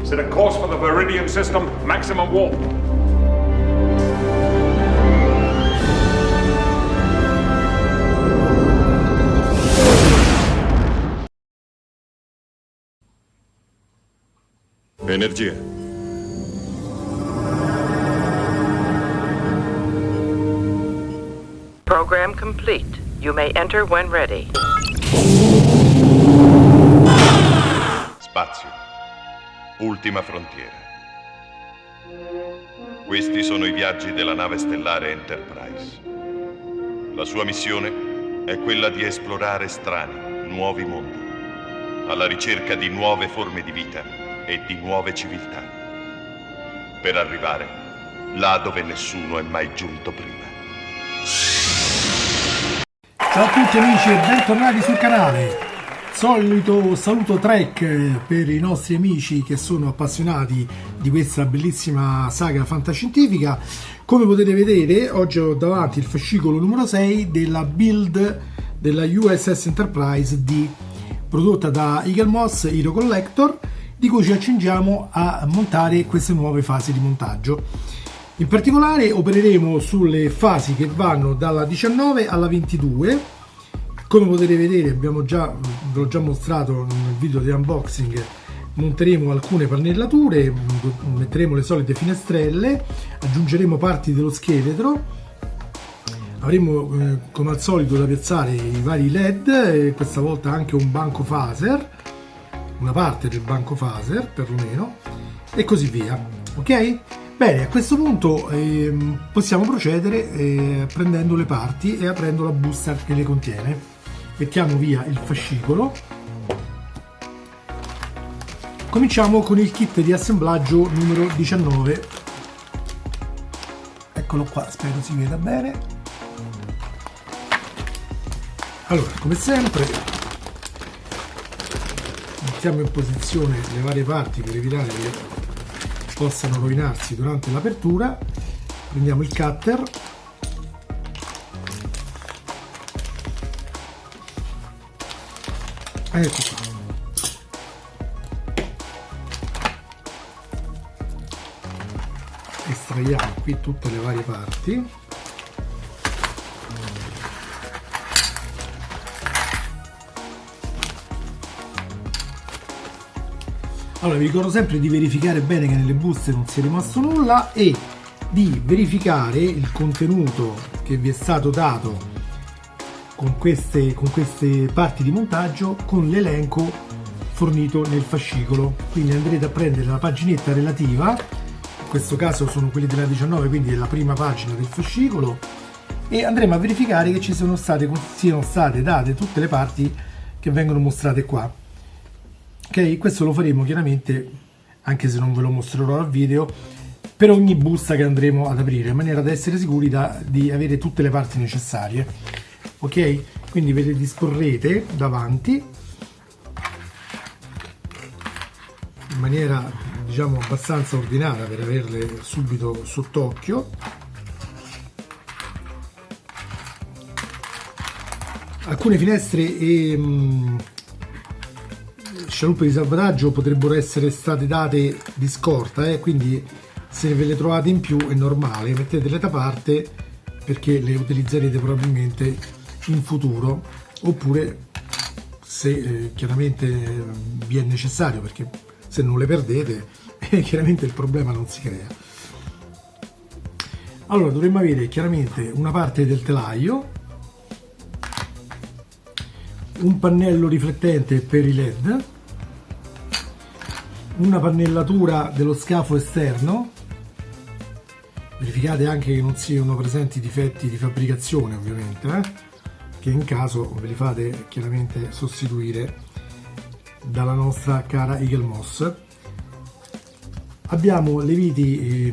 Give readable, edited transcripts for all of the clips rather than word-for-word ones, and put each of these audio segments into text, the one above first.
Set a course for the Viridian system, maximum warp. Energia. Program complete. You may enter when ready. Spazio. Ultima frontiera. Questi sono i viaggi della nave stellare Enterprise. La sua missione è quella di esplorare strani, nuovi mondi, alla ricerca di nuove forme di vita e di nuove civiltà, per arrivare là dove nessuno è mai giunto prima. Ciao a tutti amici e bentornati sul canale. Solito saluto Trek per i nostri amici che sono appassionati di questa bellissima saga fantascientifica. Come potete vedere, oggi ho davanti il fascicolo numero 6 della build della USS Enterprise D, prodotta da Eagle Moss Hero Collector, di cui ci accingiamo a montare queste nuove fasi di montaggio. In particolare opereremo sulle fasi che vanno dalla 19 alla 22. Come potete vedere, ve l'ho già mostrato nel video di unboxing, monteremo alcune pannellature, metteremo le solite finestrelle, aggiungeremo parti dello scheletro, avremo come al solito da piazzare i vari LED, questa volta anche un banco phaser, una parte del banco phaser perlomeno, e così via. Ok? Bene, a questo punto possiamo procedere prendendo le parti e aprendo la busta che le contiene. Mettiamo via il fascicolo. Cominciamo con il kit di assemblaggio numero 19. Eccolo qua, spero si veda bene. Allora, come sempre, mettiamo in posizione le varie parti per evitare che possano rovinarsi durante l'apertura. Prendiamo il cutter. Ecco qua. Estraiamo qui tutte le varie parti. Allora, vi ricordo sempre di verificare bene che nelle buste non sia rimasto nulla e di verificare il contenuto che vi è stato dato con queste parti di montaggio con l'elenco fornito nel fascicolo. Quindi andrete a prendere la paginetta relativa, in questo caso sono quelli della 19, quindi è la prima pagina del fascicolo, e andremo a verificare che siano state date tutte le parti che vengono mostrate qua. Ok, questo lo faremo chiaramente, anche se non ve lo mostrerò al video, per ogni busta che andremo ad aprire, in maniera da essere sicuri di avere tutte le parti necessarie. Ok, quindi ve le disporrete davanti in maniera, diciamo, abbastanza ordinata per averle subito sott'occhio. Alcune finestre e scialuppe di salvataggio potrebbero essere state date di scorta, quindi se ve le trovate in più è normale, mettetele da parte perché le utilizzerete probabilmente in futuro, oppure se chiaramente vi è necessario, perché se non le perdete chiaramente il problema non si crea. Allora, dovremmo avere chiaramente una parte del telaio, un pannello riflettente per i LED, una pannellatura dello scafo esterno. Verificate anche che non siano presenti difetti di fabbricazione, ovviamente, che in caso ve li fate chiaramente sostituire dalla nostra cara Eagle Moss. Abbiamo le viti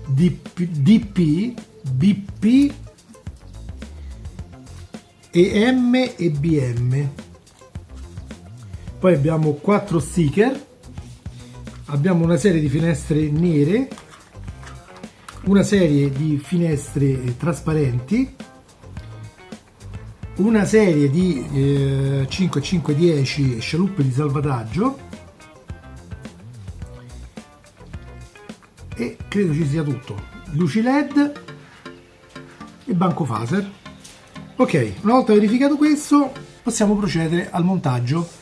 DP, BP e M e BM. Poi abbiamo 4 sticker, abbiamo una serie di finestre nere, una serie di finestre trasparenti, una serie di 5-5-10 scialuppe di salvataggio e credo ci sia tutto, luci LED e banco phaser. Ok, una volta verificato questo possiamo procedere al montaggio.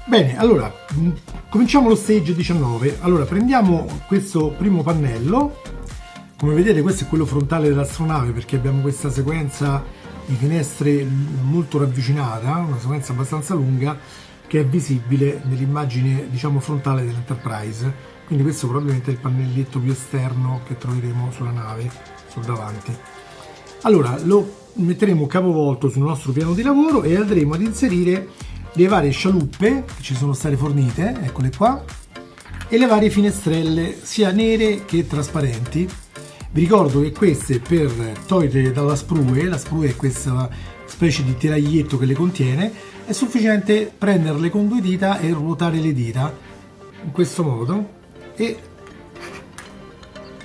Bene, allora cominciamo lo stage 19. Allora prendiamo questo primo pannello, come vedete questo è quello frontale dell'astronave, perché abbiamo questa sequenza di finestre molto ravvicinata, una sequenza abbastanza lunga che è visibile nell'immagine diciamo frontale dell'Enterprise. Quindi questo probabilmente è il pannelletto più esterno che troveremo sulla nave, sul davanti. Allora lo metteremo capovolto sul nostro piano di lavoro e andremo ad inserire le varie scialuppe che ci sono state fornite, eccole qua, e le varie finestrelle sia nere che trasparenti. Vi ricordo che queste, per togliere dalla sprue, la sprue è questa specie di telaglietto che le contiene, è sufficiente prenderle con 2 dita e ruotare le dita in questo modo e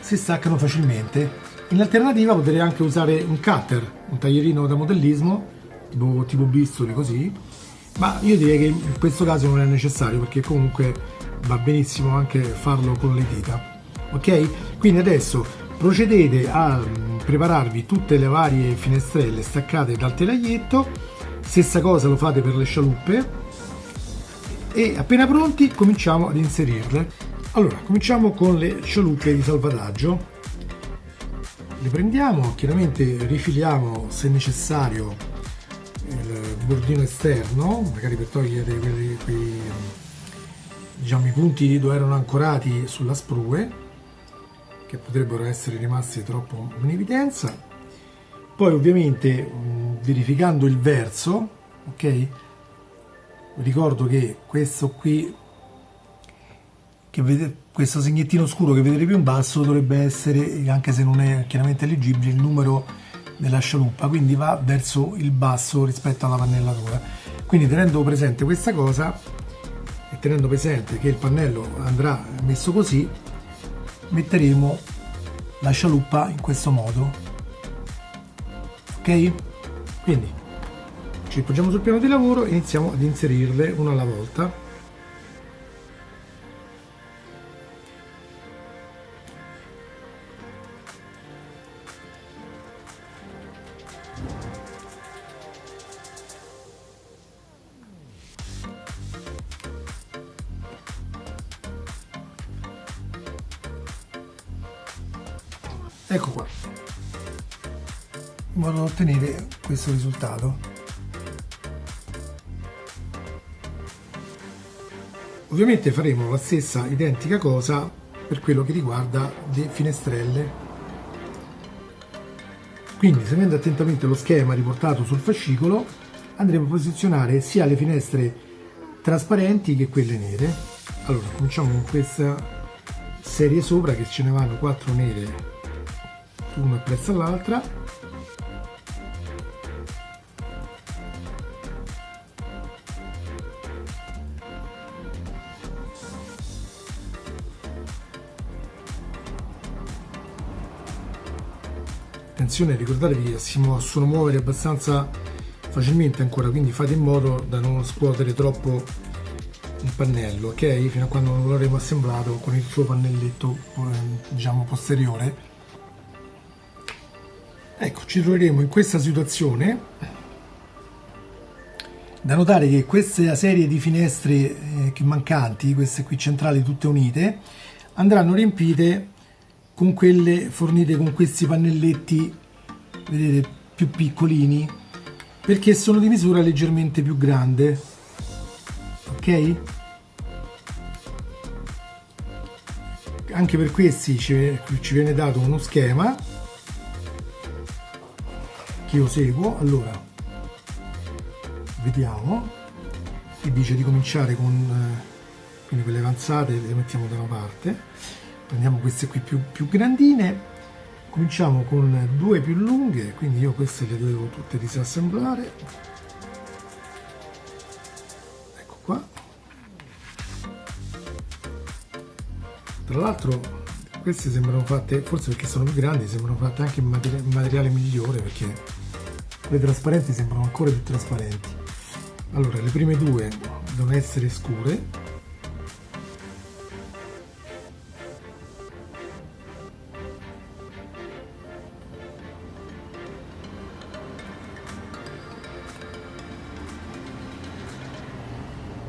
si staccano facilmente. In alternativa potrei anche usare un cutter, un taglierino da modellismo tipo bisturi così, ma io direi che in questo caso non è necessario perché comunque va benissimo anche farlo con le dita. Ok? Quindi adesso procedete a prepararvi tutte le varie finestrelle staccate dal telaglietto, stessa cosa lo fate per le scialuppe e appena pronti cominciamo ad inserirle. Allora cominciamo con le scialuppe di salvataggio, le prendiamo, chiaramente rifiliamo se necessario il bordino esterno, magari per togliere diciamo i punti dove erano ancorati sulla sprue che potrebbero essere rimasti troppo in evidenza. Poi ovviamente verificando il verso, ok, ricordo che questo qui che vedete, questo segnettino scuro che vedete più in basso dovrebbe essere, anche se non è chiaramente leggibile, il numero della scialuppa, quindi va verso il basso rispetto alla pannellatura. Quindi tenendo presente questa cosa e tenendo presente che il pannello andrà messo così, metteremo la scialuppa in questo modo. Ok? Quindi ci appoggiamo sul piano di lavoro e iniziamo ad inserirle una alla volta. Ecco qua, in modo da ottenere questo risultato. Ovviamente faremo la stessa identica cosa per quello che riguarda le finestrelle. Quindi, seguendo attentamente lo schema riportato sul fascicolo, andremo a posizionare sia le finestre trasparenti che quelle nere. Allora, cominciamo con questa serie sopra, che ce ne vanno 4 nere una appresso all'altra. Attenzione, ricordatevi che si possono muovere abbastanza facilmente ancora, quindi fate in modo da non scuotere troppo il pannello, ok? Fino a quando non l'avremo assemblato con il suo pannelletto diciamo posteriore. Ecco, ci troveremo in questa situazione. Da notare che questa serie di finestre mancanti, queste qui centrali tutte unite, andranno riempite con quelle fornite con questi pannelletti, vedete, più piccolini, perché sono di misura leggermente più grande. Ok? Anche per questi ci viene dato uno schema che io seguo. Allora vediamo, che dice di cominciare con quindi quelle avanzate le mettiamo da una parte, prendiamo queste qui più grandine, cominciamo con 2 più lunghe, quindi io queste le devo tutte disassemblare. Ecco qua. Tra l'altro queste sembrano fatte, forse perché sono più grandi, sembrano fatte anche in materiale migliore, perché le trasparenti sembrano ancora più trasparenti. Allora, le prime due devono essere scure.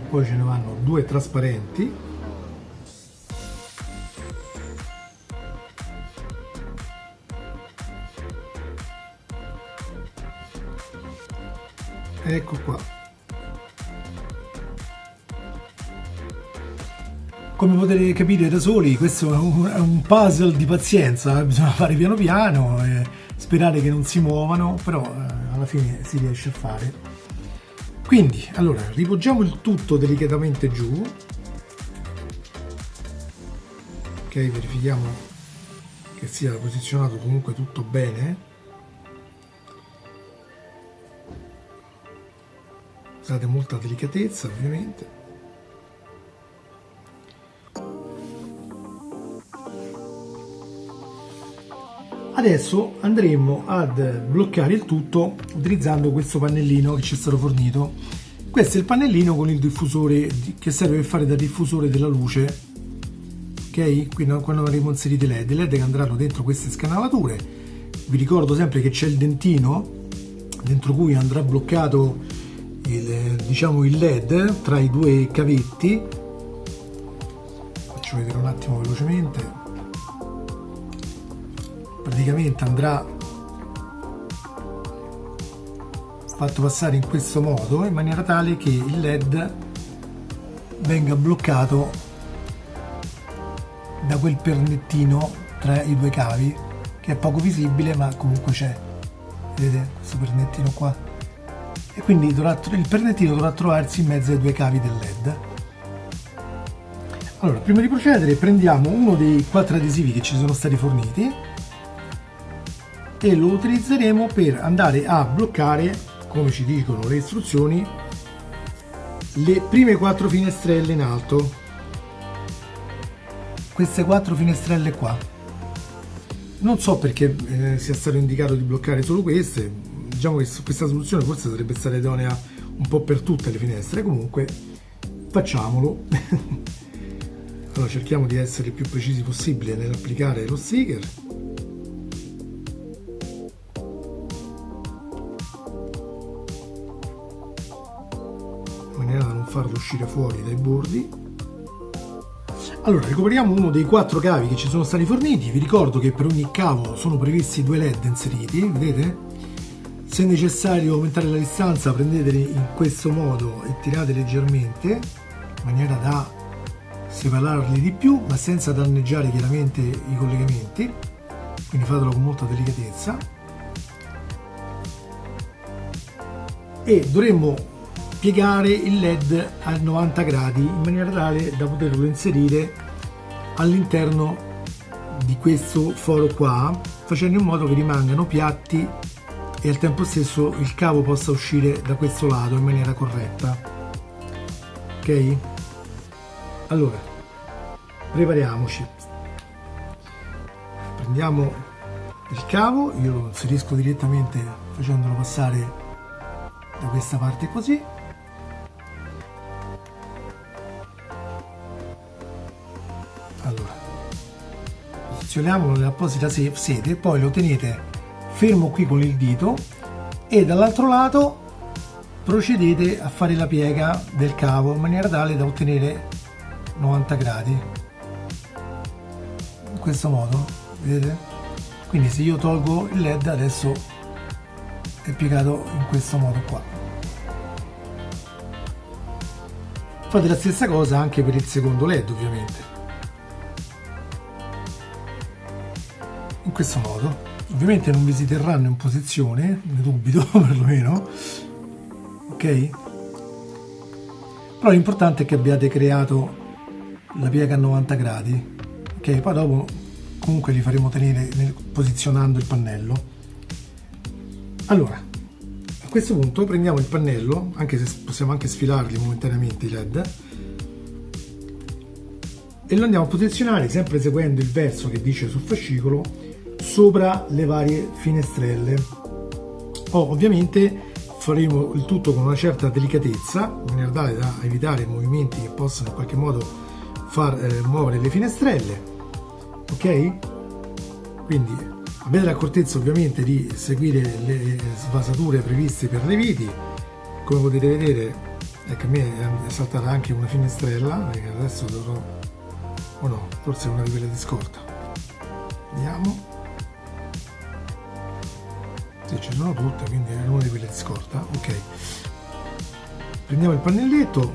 Poi ce ne vanno due trasparenti. Ecco qua. Come potete capire da soli, questo è un puzzle di pazienza, bisogna fare piano piano e sperare che non si muovano, però alla fine si riesce a fare. Quindi, allora, ripoggiamo il tutto delicatamente giù. Ok, verifichiamo che sia posizionato comunque tutto bene. Usate molta delicatezza, ovviamente. Adesso andremo ad bloccare il tutto utilizzando questo pannellino che ci è stato fornito. Questo è il pannellino con il diffusore che serve per fare da diffusore della luce. Ok? Quindi quando avremo inserito i LED che andranno dentro queste scanalature. Vi ricordo sempre che c'è il dentino dentro cui andrà bloccato il LED tra i due cavetti. Faccio vedere un attimo velocemente. Praticamente andrà fatto passare in questo modo in maniera tale che il LED venga bloccato da quel pernettino tra i due cavi che è poco visibile ma comunque c'è, vedete questo pernettino qua, e quindi il pernettino dovrà trovarsi in mezzo ai due cavi del LED. Allora, prima di procedere prendiamo uno dei 4 adesivi che ci sono stati forniti e lo utilizzeremo per andare a bloccare, come ci dicono le istruzioni, le prime 4 finestrelle in alto. Queste 4 finestrelle qua. Non so perché sia stato indicato di bloccare solo queste. Diciamo che questa soluzione forse sarebbe stata idonea un po' per tutte le finestre. Comunque facciamolo. Allora cerchiamo di essere il più precisi possibile nell'applicare lo sticker. Da non farlo uscire fuori dai bordi. Allora recuperiamo uno dei 4 cavi che ci sono stati forniti. Vi ricordo che per ogni cavo sono previsti 2 LED inseriti, vedete? Se è necessario aumentare la distanza prendeteli in questo modo e tirate leggermente in maniera da separarli di più ma senza danneggiare chiaramente i collegamenti, quindi fatelo con molta delicatezza. E dovremmo piegare il LED a 90 gradi in maniera tale da poterlo inserire all'interno di questo foro qua, facendo in modo che rimangano piatti e al tempo stesso il cavo possa uscire da questo lato in maniera corretta. Ok? Allora prepariamoci, prendiamo il cavo, io lo inserisco direttamente facendolo passare da questa parte così. Allora posizioniamolo nell'apposita sede, poi lo tenete fermo qui con il dito e dall'altro lato procedete a fare la piega del cavo in maniera tale da ottenere 90 gradi in questo modo, vedete? Quindi se io tolgo il LED adesso è piegato in questo modo qua. Fate la stessa cosa anche per il secondo LED, ovviamente, in questo modo. Ovviamente non vi si terranno in posizione, ne dubito perlomeno, ok? Però l'importante è che abbiate creato la piega a 90 gradi, ok? Poi dopo comunque li faremo tenere posizionando il pannello. Allora, a questo punto prendiamo il pannello, anche se possiamo anche sfilarli momentaneamente i LED, e lo andiamo a posizionare sempre seguendo il verso che dice sul fascicolo sopra le varie finestrelle. Ovviamente faremo il tutto con una certa delicatezza, in maniera tale da evitare movimenti che possano in qualche modo far muovere le finestrelle, ok? Quindi avete l'accortezza ovviamente di seguire le svasature previste per le viti. Come potete vedere, ecco, a me è saltata anche una finestrella, perché adesso dovrò, o no, forse è una di quelle di scorta, vediamo. Sì, ci sono tutte, quindi è una di quelle di scorta, ok. Prendiamo il pannelletto,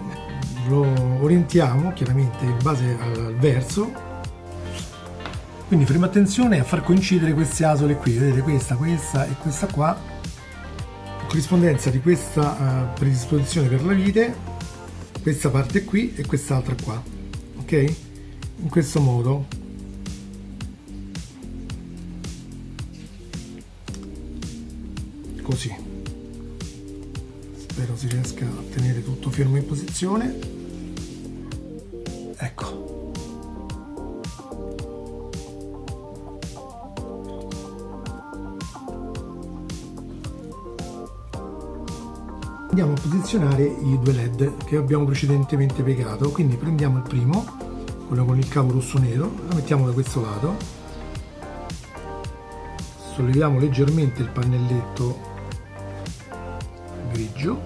lo orientiamo chiaramente in base al verso, quindi faremo attenzione a far coincidere queste asole qui, vedete, questa e questa qua, in corrispondenza di questa predisposizione per la vite, questa parte qui e quest'altra qua, ok? In questo modo. Così, spero si riesca a tenere tutto fermo in posizione. Ecco, andiamo a posizionare i due LED che abbiamo precedentemente piegato. Quindi prendiamo il primo, quello con il cavo rosso nero, lo mettiamo da questo lato, solleviamo leggermente il pannelletto grigio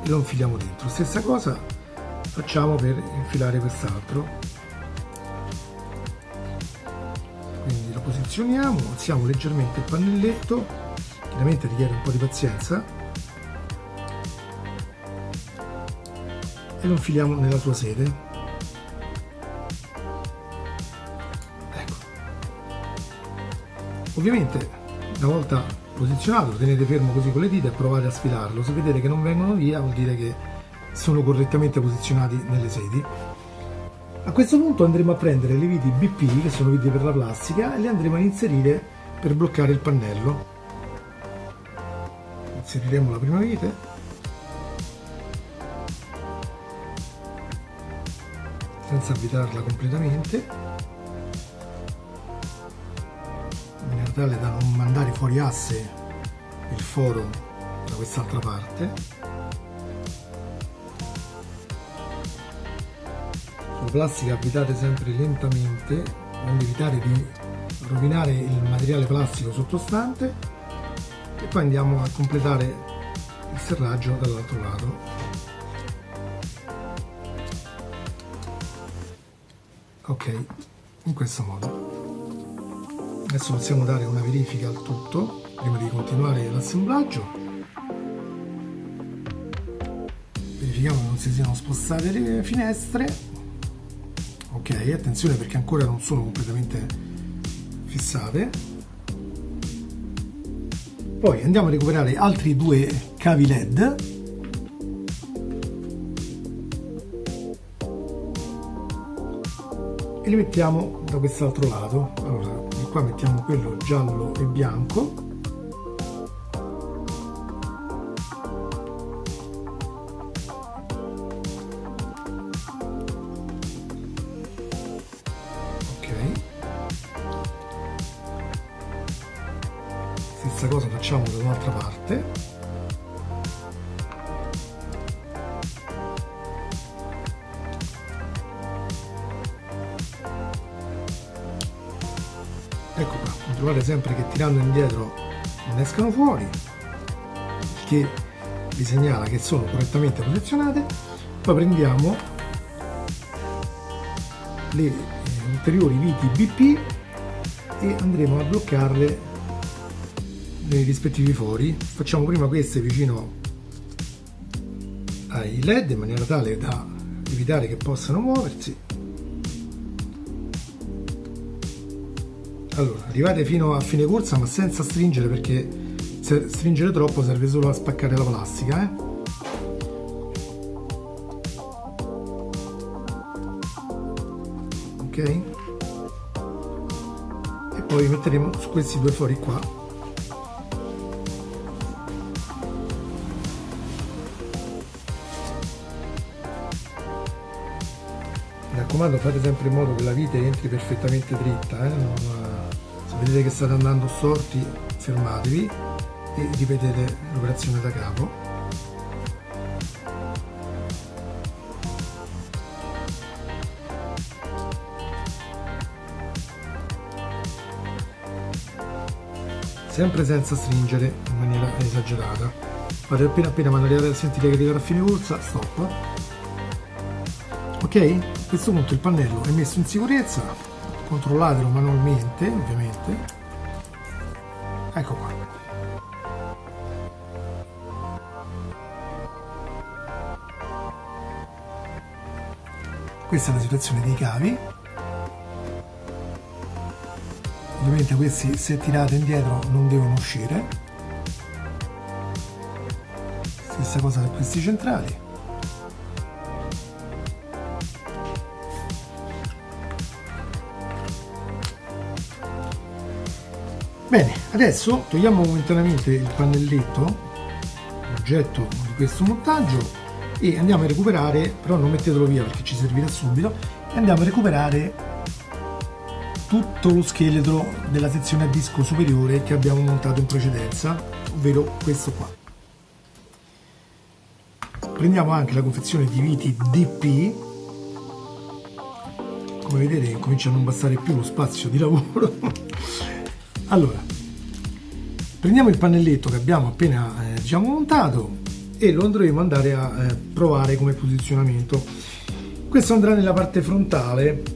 e lo infiliamo dentro. Stessa cosa facciamo per infilare quest'altro, quindi lo posizioniamo, alziamo leggermente il pannelletto, chiaramente richiede un po' di pazienza, e lo infiliamo nella sua sede. Ecco, ovviamente una volta posizionato lo tenete fermo così con le dita e provate a sfilarlo. Se vedete che non vengono via, vuol dire che sono correttamente posizionati nelle sedi. A questo punto andremo a prendere le viti BP, che sono viti per la plastica, e le andremo a inserire per bloccare il pannello. Inseriremo la prima vite, senza avvitarla completamente, in maniera tale da non mandare fuori asse il foro da quest'altra parte. Sulla plastica avvitate sempre lentamente, per evitare di rovinare il materiale plastico sottostante, e poi andiamo a completare il serraggio dall'altro lato. Ok, in questo modo. Adesso possiamo dare una verifica al tutto prima di continuare l'assemblaggio. Verifichiamo che non si siano spostate le finestre. Ok, attenzione perché ancora non sono completamente fissate. Poi andiamo a recuperare altri due cavi LED e li mettiamo da quest'altro lato. Allora, qua mettiamo quello giallo e bianco, ok, stessa cosa facciamo dall'altra parte. Ecco qua, controllate sempre che tirando indietro non escano fuori, che vi segnala che sono correttamente posizionate. Poi prendiamo le ulteriori viti BP e andremo a bloccarle nei rispettivi fori. Facciamo prima queste vicino ai LED in maniera tale da evitare che possano muoversi. Allora, arrivate fino a fine corsa ma senza stringere, perché se stringere troppo serve solo a spaccare la plastica, ok? E poi metteremo su questi due fori qua. Mi raccomando, fate sempre in modo che la vite entri perfettamente dritta, se vedete che state andando storti fermatevi, e ripetete l'operazione da capo. Sempre senza stringere in maniera esagerata. Fate appena quando sentite che arriva a fine corsa, stop. Ok? A questo punto il pannello è messo in sicurezza, controllatelo manualmente ovviamente. Ecco qua. Questa è la situazione dei cavi. Ovviamente questi, se tirate indietro, non devono uscire. Stessa cosa per questi centrali. Bene, adesso togliamo momentaneamente il pannelletto, oggetto di questo montaggio, e andiamo a recuperare, però non mettetelo via perché ci servirà subito, e andiamo a recuperare tutto lo scheletro della sezione a disco superiore che abbiamo montato in precedenza, ovvero questo qua. Prendiamo anche la confezione di viti DP. Come vedete comincia a non bastare più lo spazio di lavoro. Allora, prendiamo il pannelletto che abbiamo appena montato e lo andremo andare a provare come posizionamento. Questo andrà nella parte frontale.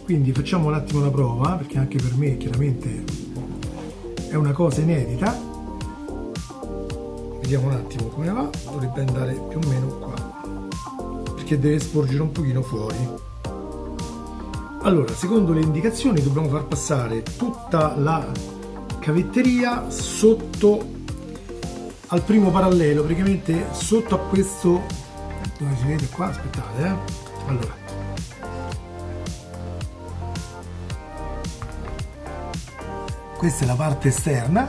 Quindi facciamo un attimo la prova, perché anche per me chiaramente è una cosa inedita. Vediamo un attimo come va, dovrebbe andare più o meno qua, perché deve sporgere un pochino fuori. Allora, secondo le indicazioni dobbiamo far passare tutta la cavetteria sotto al primo parallelo, praticamente sotto a questo, dove si vede qua, aspettate, allora. Questa è la parte esterna,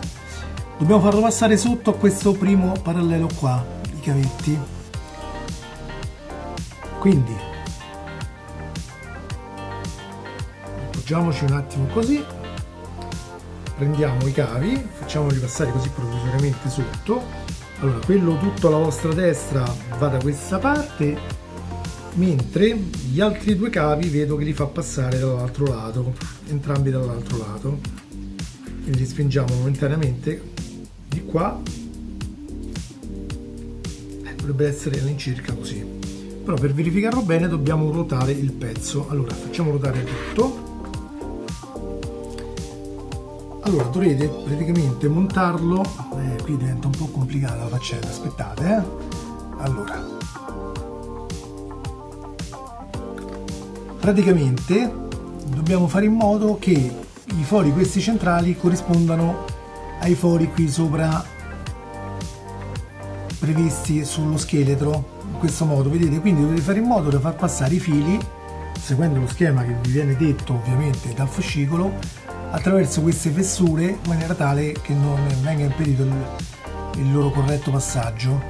dobbiamo farlo passare sotto a questo primo parallelo qua, i cavetti. Quindi appoggiamoci un attimo così, prendiamo i cavi, facciamoli passare così provvisoriamente sotto. Allora, quello tutto alla vostra destra va da questa parte, mentre gli altri due cavi vedo che li fa passare dall'altro lato, entrambi dall'altro lato. Quindi li spingiamo momentaneamente di qua, dovrebbe essere all'incirca così, però per verificarlo bene dobbiamo ruotare il pezzo. Allora facciamo ruotare tutto. Allora dovrete praticamente montarlo, qui diventa un po' complicata la faccenda, aspettate, allora praticamente dobbiamo fare in modo che i fori questi centrali corrispondano ai fori qui sopra previsti sullo scheletro, in questo modo, vedete? Quindi dovete fare in modo da far passare i fili, seguendo lo schema che vi viene detto ovviamente dal fascicolo, attraverso queste fessure in maniera tale che non venga impedito il loro corretto passaggio.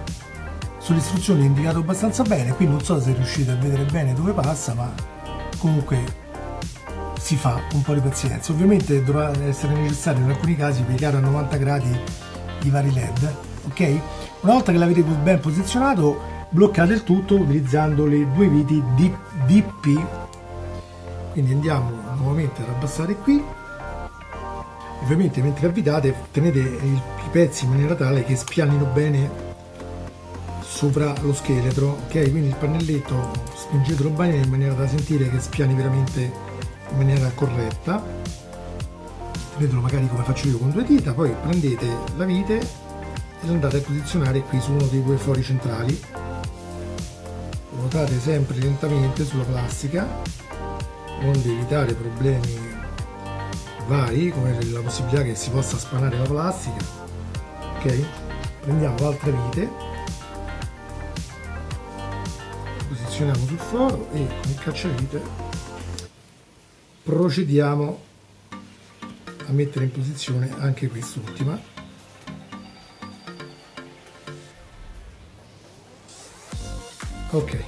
Sulle istruzioni è indicato abbastanza bene, qui non so se riuscite a vedere bene dove passa, ma comunque si fa un po' di pazienza. Ovviamente dovrà essere necessario in alcuni casi piegare a 90 gradi i vari LED, ok? Una volta che l'avete ben posizionato, bloccate il tutto utilizzando le due viti DP. Quindi andiamo nuovamente ad abbassare qui. Ovviamente mentre avvitate tenete i pezzi in maniera tale che spianino bene sopra lo scheletro, ok? Quindi il pannelletto spingetelo bene in maniera da sentire che spiani veramente in maniera corretta. Tenetelo magari come faccio io con due dita, poi prendete la vite e lo andate a posizionare qui su uno dei due fori centrali. Ruotate sempre lentamente sulla plastica onde evitare problemi vari come la possibilità che si possa spanare la plastica, ok? Prendiamo l'altra vite, posizioniamo sul foro e con il cacciavite procediamo a mettere in posizione anche quest'ultima. Ok,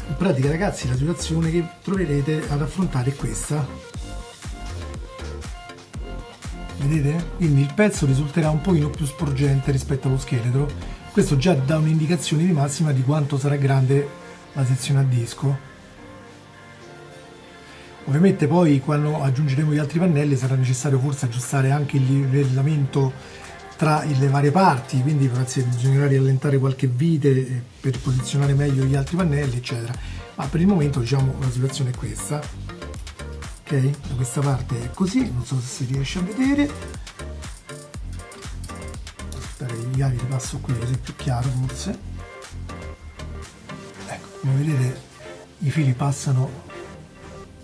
in pratica ragazzi la situazione che troverete ad affrontare è questa. vedete? Quindi il pezzo risulterà un pochino più sporgente rispetto allo scheletro. Questo già dà un'indicazione di massima di quanto sarà grande la sezione a disco. Ovviamente poi quando aggiungeremo gli altri pannelli sarà necessario forse aggiustare anche il livellamento tra le varie parti, quindi forse bisognerà riallentare qualche vite per posizionare meglio gli altri pannelli, eccetera. Ma per il momento, diciamo, la situazione è questa. Ok, da questa parte è così, non so se si riesce a vedere. Aspetta che gli chiavi li passo qui così è più chiaro forse. Ecco, come vedete i fili passano,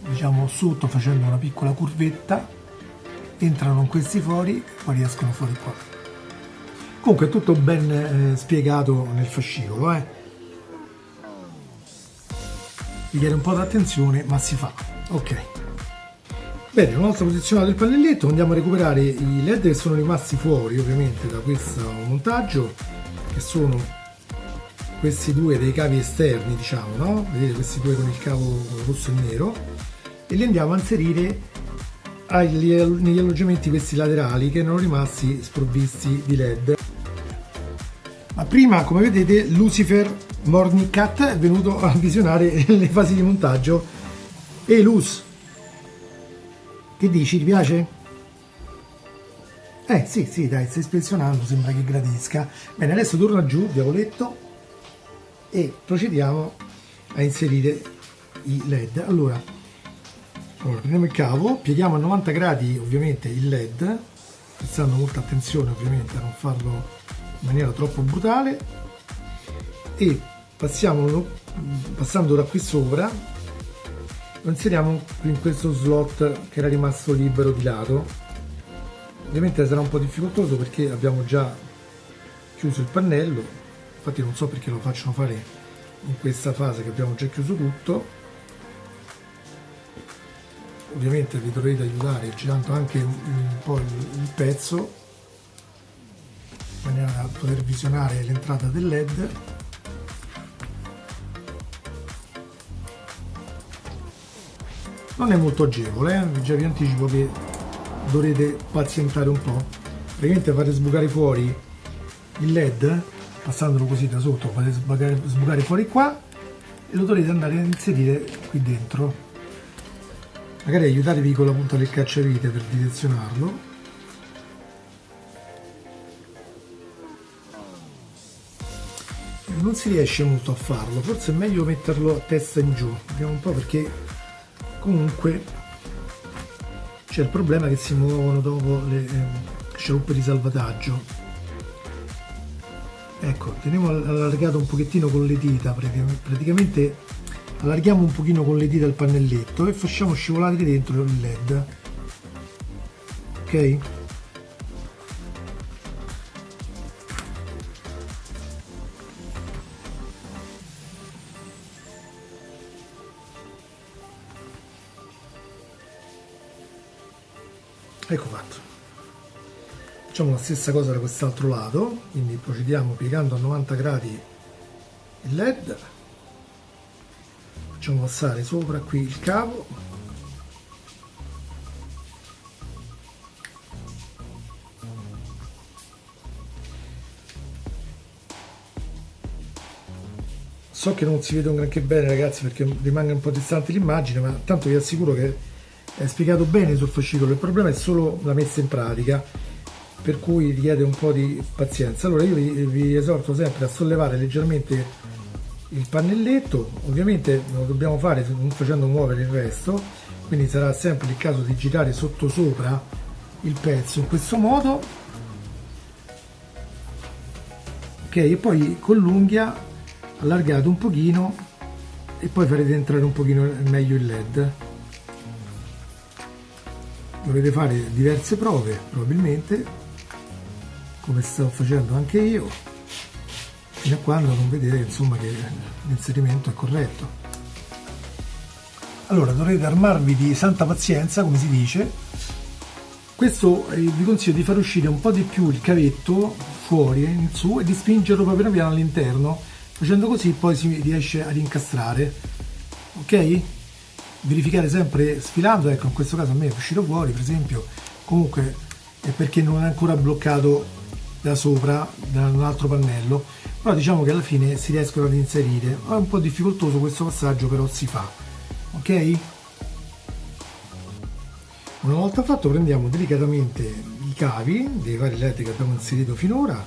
diciamo, sotto facendo una piccola curvetta, entrano in questi fori e poi escono fuori qua. Comunque è tutto ben spiegato nel fascicolo, richiede un po' di attenzione ma si fa. Ok, bene, una volta posizionato il pannelletto andiamo a recuperare i led che sono rimasti fuori ovviamente da questo montaggio, che sono questi due dei cavi esterni, diciamo, no? Vedete questi due con il cavo rosso e nero, e li andiamo a inserire negli alloggiamenti questi laterali che erano rimasti sprovvisti di led. Ma prima, come vedete, Lucifer Morning Cat è venuto a visionare le fasi di montaggio. E Luz, che dici, ti piace? Sì, dai, stai ispezionando, sembra che gradisca. Bene, adesso torna giù, diavoletto, e procediamo a inserire i led. Allora, prendiamo il cavo, pieghiamo a 90 gradi ovviamente il led, prestando molta attenzione ovviamente a non farlo in maniera troppo brutale, e passando da qui sopra lo inseriamo in questo slot che era rimasto libero di lato. Ovviamente sarà un po' difficoltoso perché abbiamo già chiuso il pannello, infatti non so perché lo facciano fare in questa fase che abbiamo già chiuso tutto. Ovviamente vi dovrete aiutare girando anche un po' il pezzo in maniera da poter visionare l'entrata del led. Non è molto agevole, già vi anticipo che dovrete pazientare un po'. Praticamente fate sbucare fuori il led passandolo così da sotto, fate sbucare fuori qua e lo dovrete andare a inserire qui dentro. Magari aiutatevi con la punta del cacciavite per direzionarlo. Non si riesce molto a farlo, forse è meglio metterlo a testa in giù, vediamo un po', perché comunque c'è il problema che si muovono dopo le scialuppe di salvataggio. Ecco, teniamo allargato un pochettino con le dita, praticamente allarghiamo un pochino con le dita il pannelletto e facciamo scivolare dentro il led. Ok? Ecco fatto. Facciamo la stessa cosa da quest'altro lato, quindi procediamo piegando a 90 gradi il led, facciamo passare sopra qui il cavo, so che non si vede un granché bene ragazzi perché rimane un po' distante l'immagine, ma tanto vi assicuro che è spiegato bene sul fascicolo, il problema è solo la messa in pratica, per cui richiede un po' di pazienza. Allora io vi esorto sempre a sollevare leggermente il pannelletto, ovviamente lo dobbiamo fare non facendo muovere il resto, quindi sarà sempre il caso di girare sotto sopra il pezzo in questo modo, ok, e poi con l'unghia allargate un pochino e poi farete entrare un pochino meglio il led. Dovete fare diverse prove probabilmente, come sto facendo anche io, fino a quando non vedete insomma che l'inserimento è corretto. Allora dovrete armarvi di santa pazienza, come si dice. Questo vi consiglio di far uscire un po' di più il cavetto fuori in su e di spingerlo poi piano piano all'interno, facendo così poi si riesce ad incastrare, ok? Verificare sempre sfilando, ecco in questo caso a me è uscito fuori per esempio, comunque è perché non è ancora bloccato da sopra da un altro pannello, però diciamo che alla fine si riescono ad inserire. È un po' difficoltoso questo passaggio, però si fa, ok? Una volta fatto prendiamo delicatamente i cavi dei vari led che abbiamo inserito finora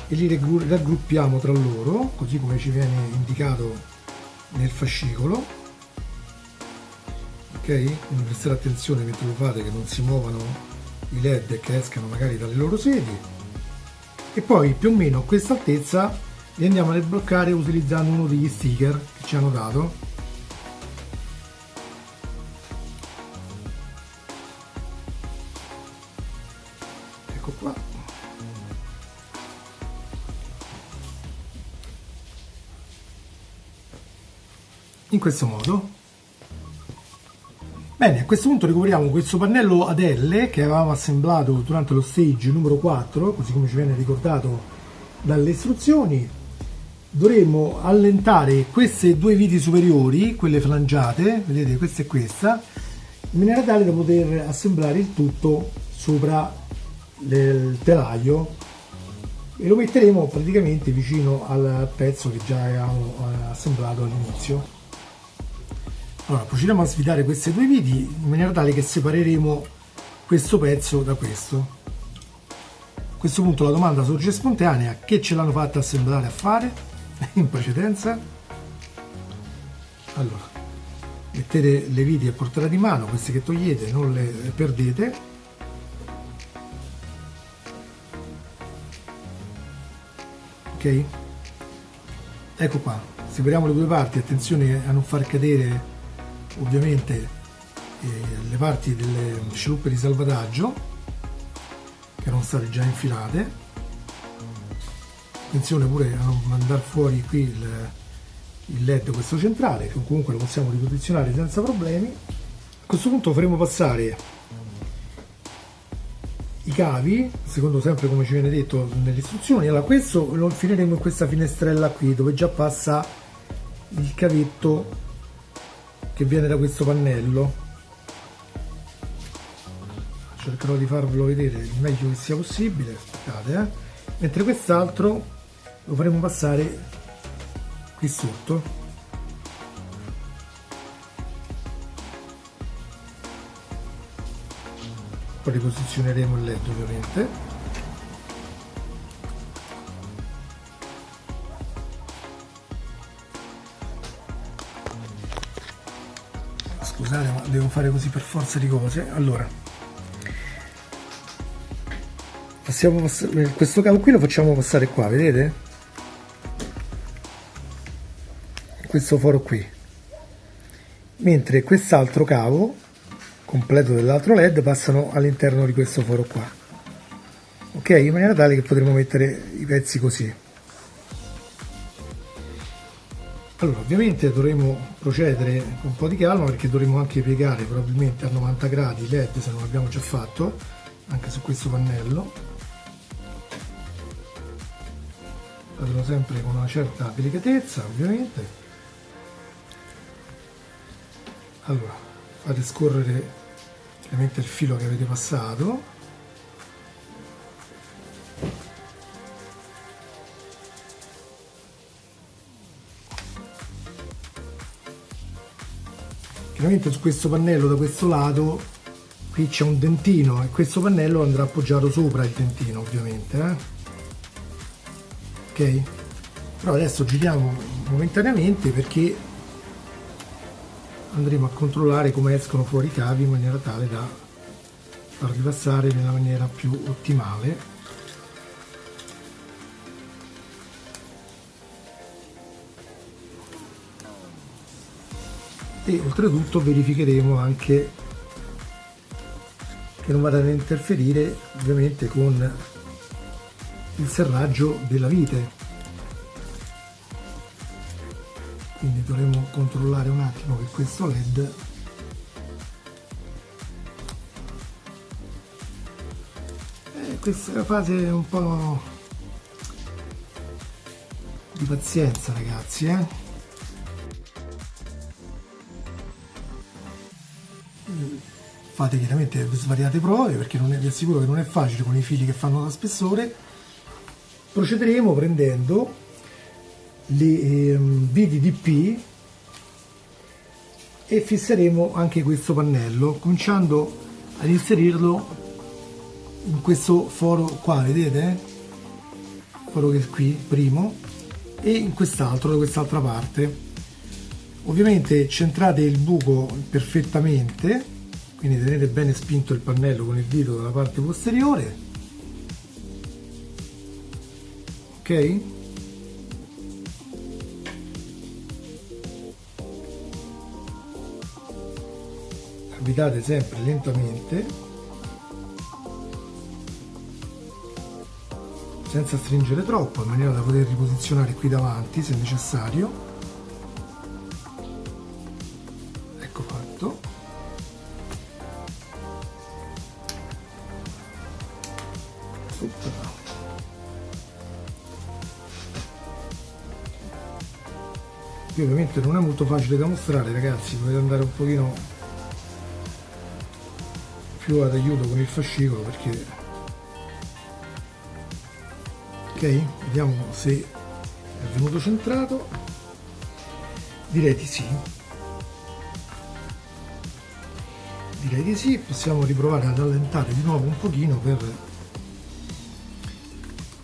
e li raggruppiamo tra loro così come ci viene indicato nel fascicolo, ok? Quindi prestate attenzione mentre lo fate che non si muovano i led e che escano magari dalle loro sedi, e poi più o meno a questa altezza li andiamo a sbloccare utilizzando uno degli sticker che ci hanno dato. Ecco qua. In questo modo. Bene, a questo punto recuperiamo questo pannello ad L che avevamo assemblato durante lo stage numero 4, così come ci viene ricordato dalle istruzioni. Dovremo allentare queste due viti superiori, quelle flangiate, vedete, questa e questa, in maniera tale da poter assemblare il tutto sopra il telaio, e lo metteremo praticamente vicino al pezzo che già avevamo assemblato all'inizio. Allora, procediamo a svitare queste due viti in maniera tale che separeremo questo pezzo da questo. A questo punto la domanda sorge spontanea: che ce l'hanno fatta assemblare a fare in precedenza? Allora, mettete le viti a portata di mano, queste che togliete non le perdete. Ok? Ecco qua, separiamo le due parti, attenzione a non far cadere ovviamente le parti delle sciluppe di salvataggio che erano state già infilate. Attenzione pure a non mandare fuori qui il led, questo centrale, che comunque lo possiamo riposizionare senza problemi. A questo punto faremo passare i cavi secondo sempre come ci viene detto nelle istruzioni. Allora, questo lo infileremo in questa finestrella qui dove già passa il cavetto che viene da questo pannello. Cercherò di farvelo vedere il meglio che sia possibile, aspettate, mentre quest'altro lo faremo passare qui sotto. Poi riposizioneremo il led ovviamente. Scusate, ma devo fare così per forza di cose. Allora, questo cavo qui lo facciamo passare qua, vedete? Questo foro qui, mentre quest'altro cavo completo dell'altro led passano all'interno di questo foro qua, ok? In maniera tale che potremo mettere i pezzi così. Allora, ovviamente dovremo procedere con un po' di calma perché dovremo anche piegare probabilmente a 90 gradi i led, se non l'abbiamo già fatto, anche su questo pannello. Fatelo sempre con una certa delicatezza, ovviamente. Allora, fate scorrere ovviamente il filo che avete passato. Chiaramente su questo pannello da questo lato qui c'è un dentino e questo pannello andrà appoggiato sopra il dentino ovviamente, ok? Però adesso giriamo momentaneamente perché andremo a controllare come escono fuori i cavi in maniera tale da farli passare nella maniera più ottimale. E oltretutto verificheremo anche che non vada ad interferire ovviamente con il serraggio della vite, quindi dovremo controllare un attimo che questo led questa fase è un po' di pazienza, ragazzi, fate chiaramente svariate prove, perché vi assicuro che non è facile con i fili che fanno da spessore. Procederemo prendendo le viti DP e fisseremo anche questo pannello, cominciando ad inserirlo in questo foro qua, vedete? Foro che è qui, primo, e in quest'altro, da quest'altra parte. Ovviamente centrate il buco perfettamente, quindi tenete bene spinto il pannello con il dito dalla parte posteriore, ok? Avvitate sempre lentamente, senza stringere troppo, in maniera da poter riposizionare qui davanti se necessario. Ecco fatto. Qui ovviamente non è molto facile da mostrare, ragazzi, dovete andare un pochino più ad aiuto con il fascicolo, perché ok, vediamo se è venuto centrato. Direi di sì, possiamo riprovare ad allentare di nuovo un pochino per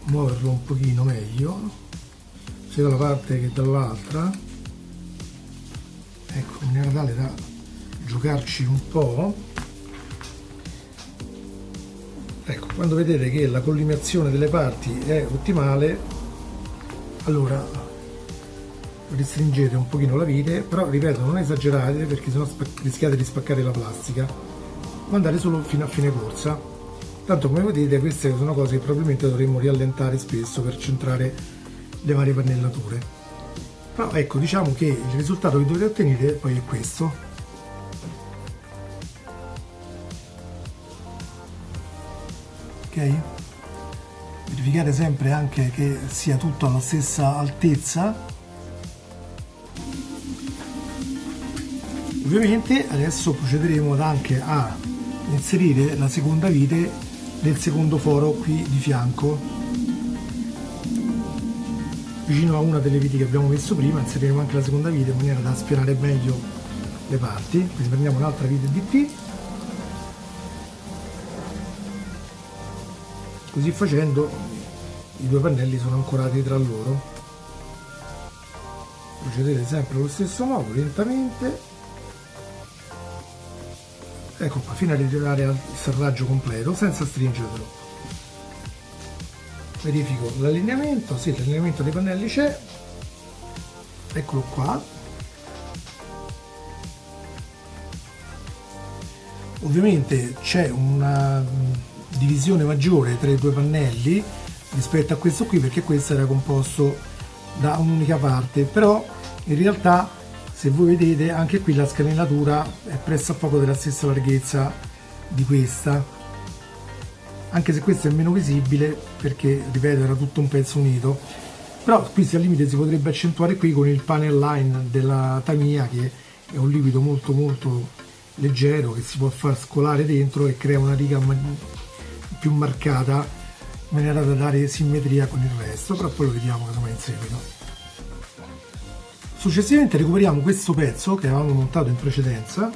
muoverlo un pochino meglio sia dalla parte che dall'altra, ecco, in maniera tale da giocarci un po'. Ecco, quando vedete che la collimazione delle parti è ottimale, allora ristringete un pochino la vite, però ripeto, non esagerate, perché sennò rischiate di spaccare la plastica, ma andare solo fino a fine corsa. Tanto, come vedete, queste sono cose che probabilmente dovremmo riallentare spesso per centrare le varie pannellature. Però ecco, diciamo che il risultato che dovete ottenere poi è questo. Ok? Verificate sempre anche che sia tutto alla stessa altezza. Ovviamente adesso procederemo anche a inserire la seconda vite del secondo foro qui di fianco, vicino a una delle viti che abbiamo messo prima. Inseriremo anche la seconda vite in maniera da spianare meglio le parti. Quindi prendiamo un'altra vite DP. Così facendo i due pannelli sono ancorati tra loro. Procedete sempre allo stesso modo, lentamente, ecco qua, fino ad arrivare al serraggio completo senza stringere troppo. Verifico l'allineamento, sì, l'allineamento dei pannelli c'è, eccolo qua. Ovviamente c'è una divisione maggiore tra i due pannelli rispetto a questo qui, perché questo era composto da un'unica parte, però in realtà, se voi vedete, anche qui la scanellatura è pressappoco della stessa larghezza di questa, anche se questo è meno visibile perché, ripeto, era tutto un pezzo unito. Però qui al limite si potrebbe accentuare qui con il panel line della Tamiya, che è un liquido molto molto leggero che si può far scolare dentro e crea una riga più marcata in maniera da dare simmetria con il resto, però poi lo vediamo casomai in seguito. Successivamente recuperiamo questo pezzo che avevamo montato in precedenza,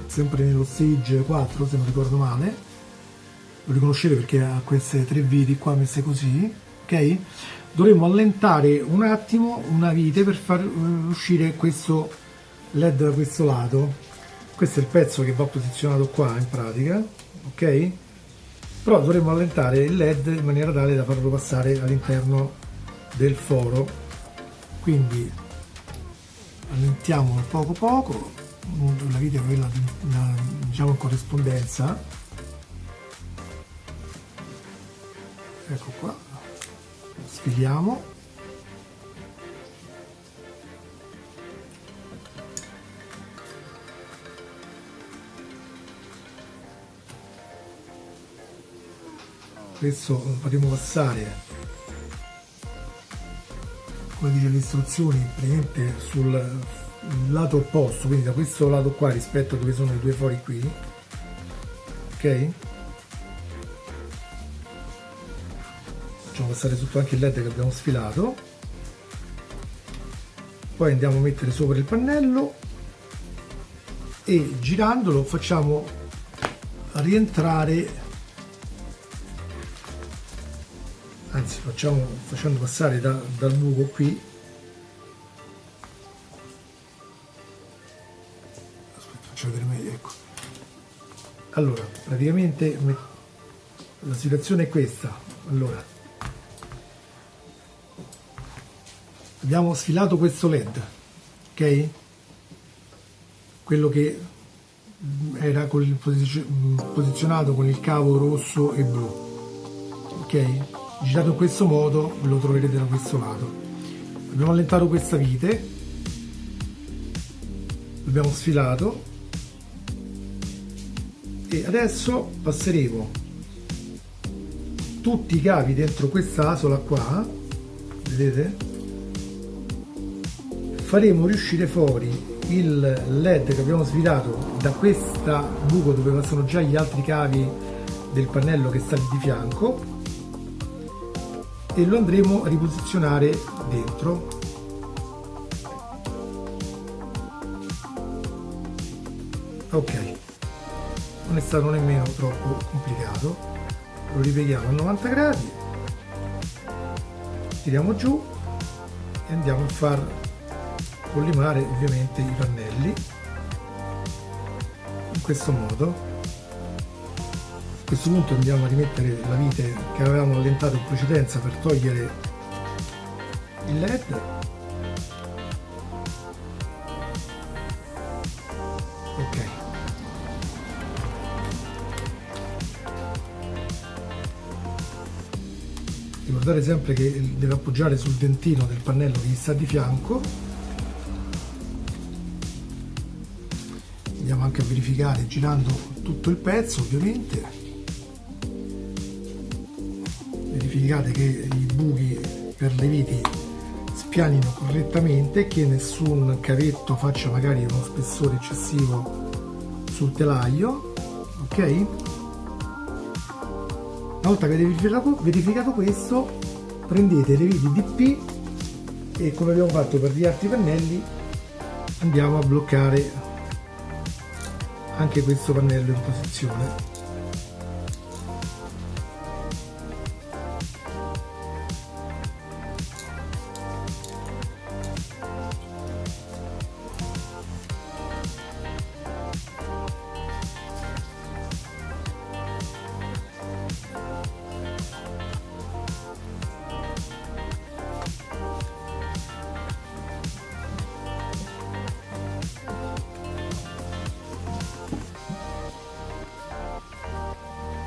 sempre nello stage 4 se non ricordo male, lo riconoscete perché ha queste tre viti qua messe così, ok? Dovremmo allentare un attimo una vite per far uscire questo LED da questo lato. Questo è il pezzo che va posizionato qua in pratica, ok? Però dovremmo allentare il LED in maniera tale da farlo passare all'interno del foro, quindi allentiamo poco poco, la vite è quella diciamo in corrispondenza, ecco qua, sfiliamo, questo lo faremo passare, come dice le istruzioni, praticamente sul il lato opposto, quindi da questo lato qua rispetto a dove sono i due fori qui, ok? Facciamo passare sotto anche il led che abbiamo sfilato, poi andiamo a mettere sopra il pannello e girandolo facciamo rientrare, anzi facendo passare dal buco qui, aspetta, faccio vedere meglio, ecco. Allora praticamente la situazione è questa. Allora abbiamo sfilato questo led, ok, quello che era posizionato con il cavo rosso e blu, ok, girato in questo modo lo troverete da questo lato. Abbiamo allentato questa vite, l'abbiamo sfilato e adesso passeremo tutti i cavi dentro questa asola qua, vedete? Faremo riuscire fuori il led che abbiamo sfilato da questa buco dove passano già gli altri cavi del pannello che sta lì di fianco e lo andremo a riposizionare dentro. Ok, non è stato nemmeno troppo complicato, lo ripieghiamo a 90 gradi, tiriamo giù e andiamo a far collimare ovviamente i pannelli in questo modo. A questo punto andiamo a rimettere la vite che avevamo allentato in precedenza per togliere il led. Ok, ricordate sempre che deve appoggiare sul dentino del pannello che gli sta di fianco. Andiamo anche a verificare girando tutto il pezzo, ovviamente. Verificate che i buchi per le viti spianino correttamente, che nessun cavetto faccia magari uno spessore eccessivo sul telaio, ok? Una volta che avete verificato questo, prendete le viti DP e, come abbiamo fatto per gli altri pannelli, andiamo a bloccare anche questo pannello in posizione.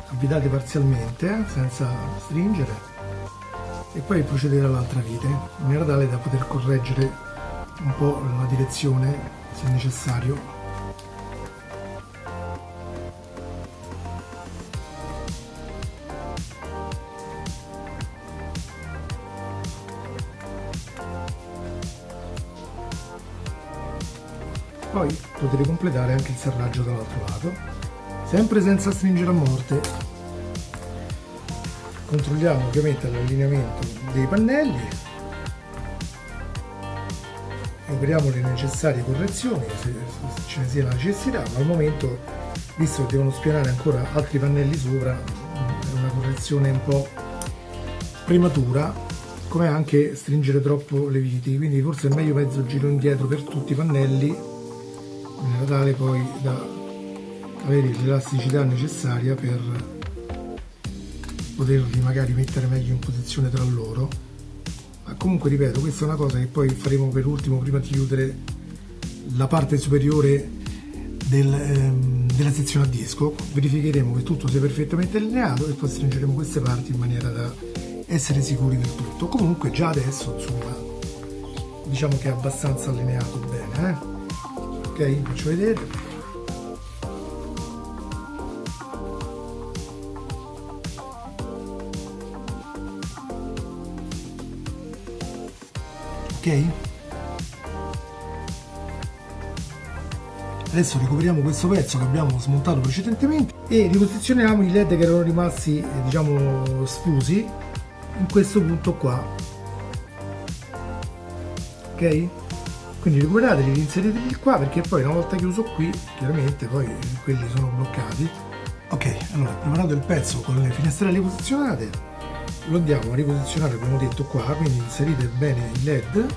Avvitate parzialmente senza stringere e poi procedere all'altra vite in maniera tale da poter correggere un po' la direzione se necessario. Poi potete completare anche il serraggio dall'altro lato, sempre senza stringere a morte. Controlliamo ovviamente l'allineamento dei pannelli e operiamo le necessarie correzioni se ce ne sia la necessità, ma al momento, visto che devono spianare ancora altri pannelli sopra, è una correzione un po' prematura, come anche stringere troppo le viti, quindi forse è meglio mezzo giro indietro per tutti i pannelli in maniera tale poi da avere l'elasticità necessaria per poterli magari mettere meglio in posizione tra loro. Ma comunque, ripeto, questa è una cosa che poi faremo per ultimo prima di chiudere la parte superiore della sezione a disco. Verificheremo che tutto sia perfettamente allineato e poi stringeremo queste parti in maniera da essere sicuri del tutto. Comunque già adesso, insomma, diciamo che è abbastanza allineato bene, ok, faccio vedere. Ok, Adesso recuperiamo questo pezzo che abbiamo smontato precedentemente e riposizioniamo i led che erano rimasti diciamo sfusi in questo punto qua, ok? Quindi recuperateli, inseriteli qua, perché poi una volta chiuso qui chiaramente poi quelli sono bloccati. Ok, allora preparato il pezzo con le finestrelle posizionate, lo andiamo a riposizionare, abbiamo detto qua, quindi inserite bene i led.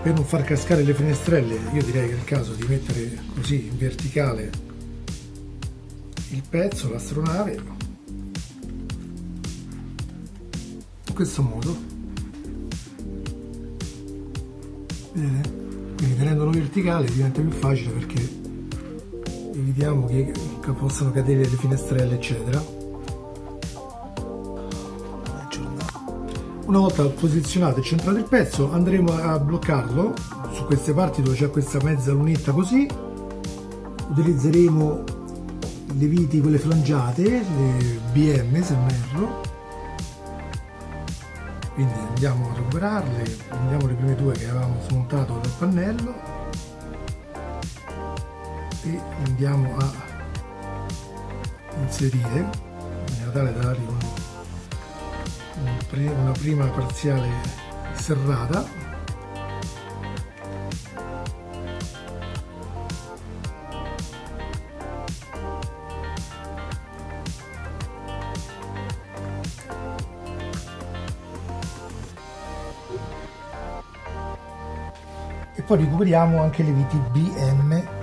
Per non far cascare le finestrelle io direi che è il caso di mettere così in verticale il pezzo, l'astronave, in questo modo, vedete? Quindi tenendolo verticale diventa più facile perché evitiamo che possano cadere le finestrelle eccetera. Una volta posizionato e centrato il pezzo andremo a bloccarlo su queste parti dove c'è questa mezza lunetta così. Utilizzeremo le viti, quelle flangiate, le BM se non erro, quindi andiamo a recuperarle, prendiamo le prime due che avevamo smontato dal pannello e andiamo a inserire in maniera tale da dare una prima parziale serrata. E poi recuperiamo anche le viti BM.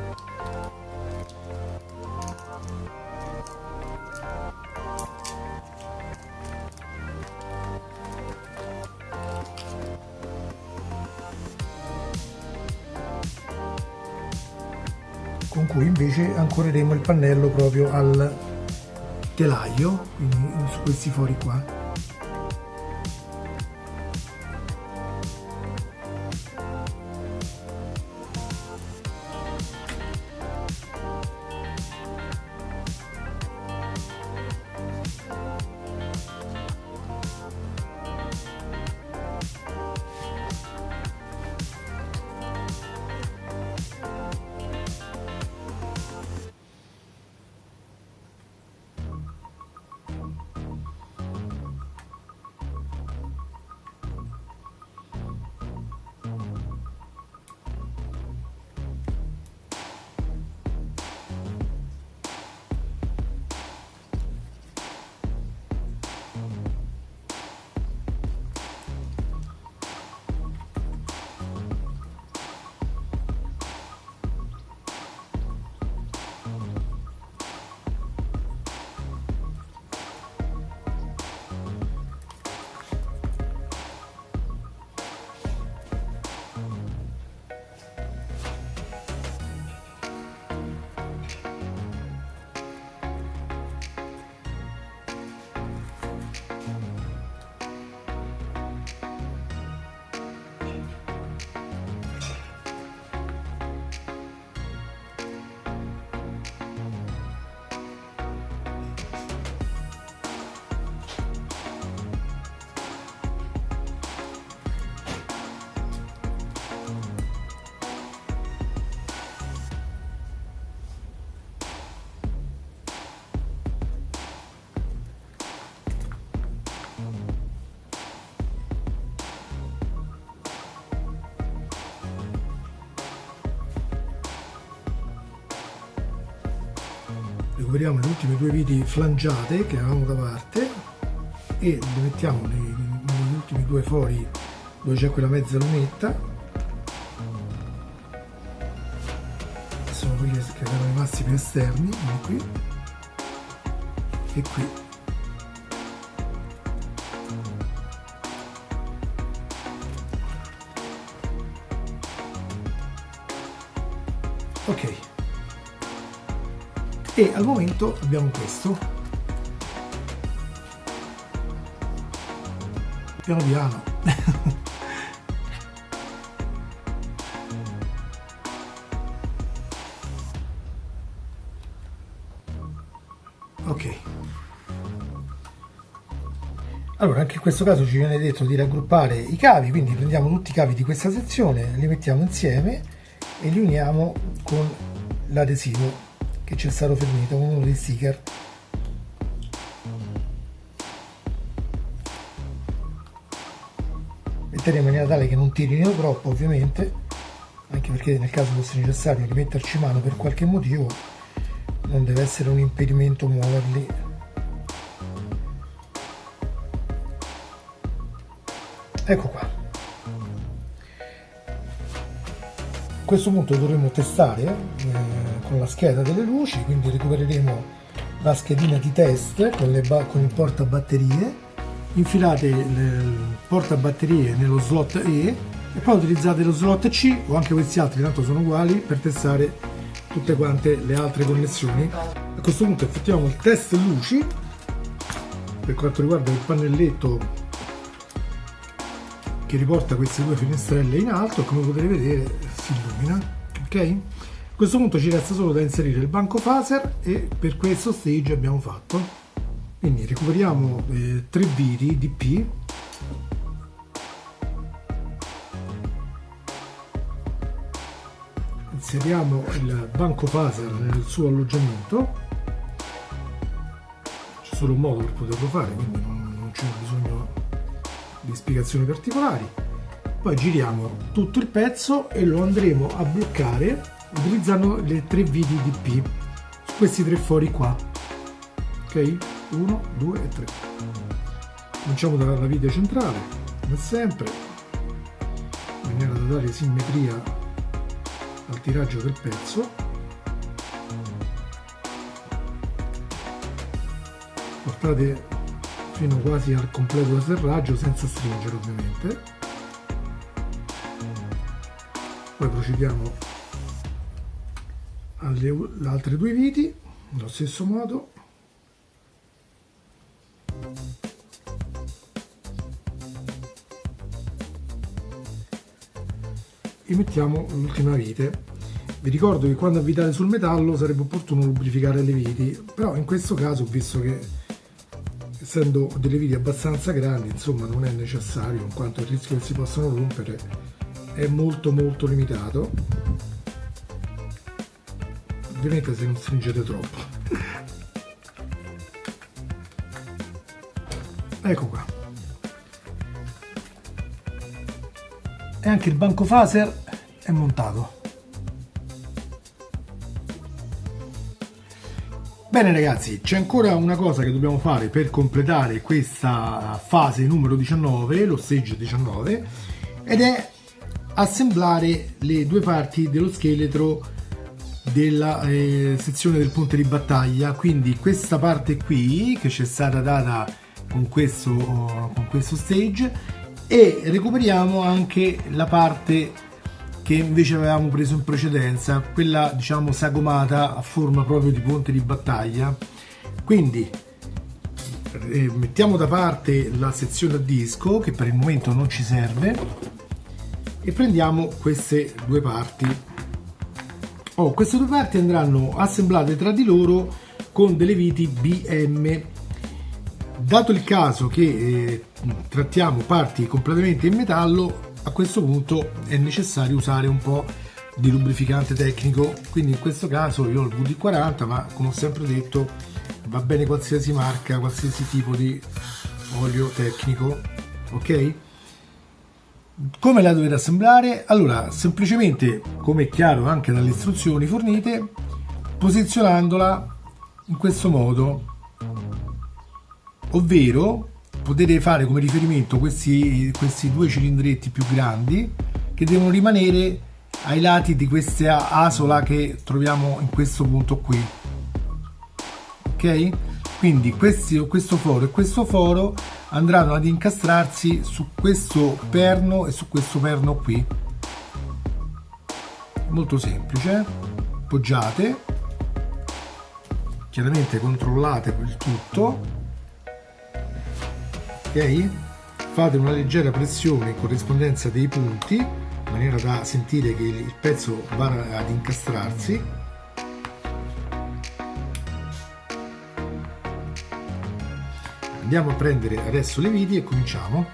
Con cui invece ancoreremo il pannello proprio al telaio, quindi su questi fori qua. Recuperiamo le ultime due viti flangiate che avevamo da parte e le mettiamo negli ultimi due fori dove c'è quella mezza lunetta. Sono quelli che erano rimasti più esterni, qui e qui. Ok. E al momento abbiamo questo, piano piano. Ok, allora anche in questo caso ci viene detto di raggruppare i cavi, quindi prendiamo tutti i cavi di questa sezione, li mettiamo insieme e li uniamo con l'adesivo che ci è stato fornito, uno dei sticker. Metteremo in maniera tale che non tirino troppo, ovviamente, anche perché nel caso fosse necessario rimetterci mano per qualche motivo non deve essere un impedimento muoverli. Ecco qua. A questo punto dovremo testare con la scheda delle luci, quindi recupereremo la schedina di test con il portabatterie. Infilate il portabatterie nello slot E e poi utilizzate lo slot C o anche questi altri, tanto sono uguali, per testare tutte quante le altre connessioni. A questo punto effettuiamo il test luci per quanto riguarda il pannelletto che riporta queste due finestrelle in alto. Come potete vedere si illumina, ok? A questo punto ci resta solo da inserire il banco phaser e per questo stage abbiamo fatto. Quindi recuperiamo 3 viti DP, inseriamo il banco phaser nel suo alloggiamento. C'è solo un modo per poterlo fare, quindi non c'è bisogno di spiegazioni particolari. Poi giriamo tutto il pezzo e lo andremo a bloccare utilizzando le 3 viti DP su questi 3 fori qua, ok? 1, 2 e 3. Cominciamo dalla vite centrale, come sempre, in maniera da dare simmetria al tiraggio del pezzo. Portate fino quasi al completo serraggio senza stringere, ovviamente. Poi procediamo alle altre 2 viti nello stesso modo. E mettiamo l'ultima vite. Vi ricordo che quando avvitate sul metallo sarebbe opportuno lubrificare le viti, però in questo caso, visto che essendo delle viti abbastanza grandi, insomma non è necessario, in quanto il rischio che si possano rompere è molto limitato, ovviamente se non stringete troppo. Ecco qua. E anche il banco phaser è montato. Bene ragazzi, c'è ancora una cosa che dobbiamo fare per completare questa fase numero 19, lo stage 19, ed è assemblare le 2 parti dello scheletro della sezione del ponte di battaglia. Quindi questa parte qui che ci è stata data con questo stage, e recuperiamo anche la parte che invece avevamo preso in precedenza, quella diciamo sagomata a forma proprio di ponte di battaglia. Quindi mettiamo da parte la sezione a disco che per il momento non ci serve e prendiamo queste 2 parti. Queste 2 parti andranno assemblate tra di loro con delle viti BM. Dato il caso che trattiamo parti completamente in metallo, a questo punto è necessario usare un po' di lubrificante tecnico, quindi in questo caso io ho il WD-40, ma come ho sempre detto va bene qualsiasi marca, qualsiasi tipo di olio tecnico, ok? Come la dovete assemblare? Allora, semplicemente, come è chiaro anche dalle istruzioni fornite, posizionandola in questo modo, ovvero potete fare come riferimento questi 2 cilindretti più grandi che devono rimanere ai lati di questa asola che troviamo in questo punto qui, ok? Quindi questo foro e questo foro andranno ad incastrarsi su questo perno e su questo perno qui. Molto semplice. Poggiate, chiaramente controllate il tutto, ok? Fate una leggera pressione in corrispondenza dei punti in maniera da sentire che il pezzo va ad incastrarsi. Andiamo a prendere adesso le viti e cominciamo.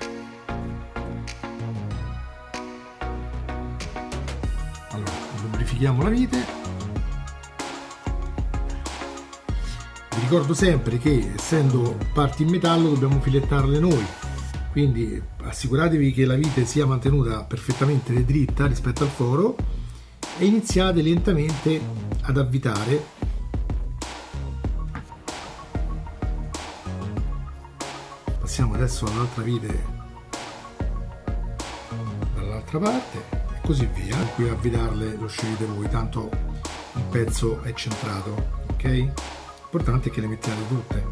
Allora, verifichiamo la vite. Vi ricordo sempre che essendo parti in metallo dobbiamo filettarle noi, quindi assicuratevi che la vite sia mantenuta perfettamente dritta rispetto al foro e iniziate lentamente ad avvitare. Passiamo adesso all'altra vite dall'altra parte e così via. Qui avvitarle lo scegliete voi, tanto il pezzo è centrato, ok? L'importante è che le mettiate tutte.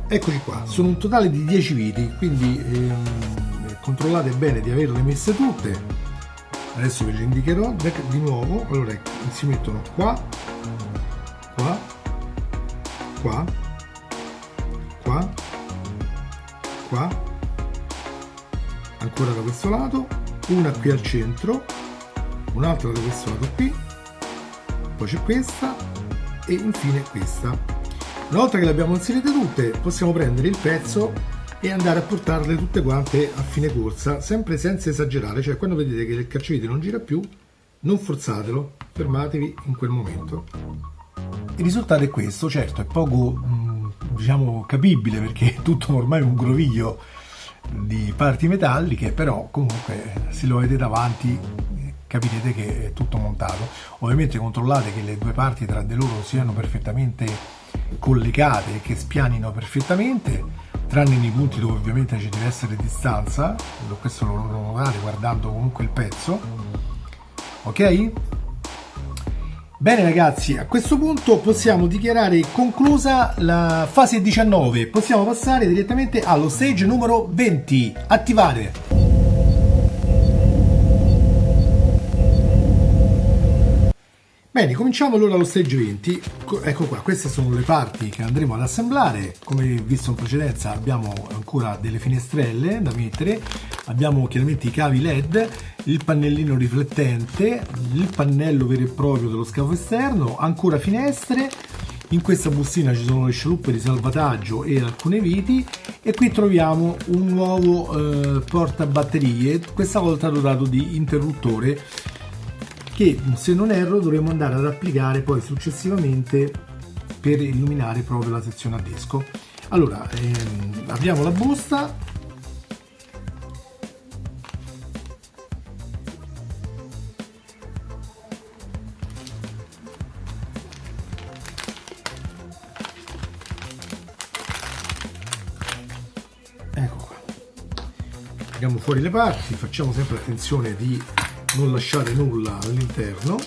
Eccoci qua, sono un totale di 10 viti, quindi controllate bene di averle messe tutte. Adesso ve le indicherò di nuovo. Allora si mettono qua, qua, qua, qua, qua, ancora da questo lato, una qui al centro, un'altra da questo lato qui, poi c'è questa e infine questa. Una volta che le abbiamo inserite tutte possiamo prendere il pezzo e andare a portarle tutte quante a fine corsa, sempre senza esagerare, cioè quando vedete che il cacciavite non gira più non forzatelo, fermatevi in quel momento. Il risultato è questo, certo è poco diciamo capibile perché è tutto ormai un groviglio di parti metalliche, però comunque se lo avete davanti capirete che è tutto montato. Ovviamente controllate che le due parti tra di loro siano perfettamente collegate e che spianino perfettamente, tranne nei punti dove ovviamente ci deve essere distanza. Questo lo notate guardando comunque il pezzo, ok? Bene ragazzi, a questo punto possiamo dichiarare conclusa la fase 19, possiamo passare direttamente allo stage numero 20, attivare. Bene, cominciamo allora allo stage 20. Ecco qua, queste sono le parti che andremo ad assemblare. Come visto in precedenza abbiamo ancora delle finestrelle da mettere, abbiamo chiaramente i cavi LED, il pannellino riflettente, il pannello vero e proprio dello scafo esterno, ancora finestre. In questa bustina ci sono le scialuppe di salvataggio e alcune viti e qui troviamo un nuovo portabatterie, questa volta dotato di interruttore, che se non erro dovremo andare ad applicare poi successivamente per illuminare proprio la sezione a disco. Allora apriamo la busta, ecco qua, tiriamo fuori le parti, facciamo sempre attenzione di non lasciare nulla all'interno.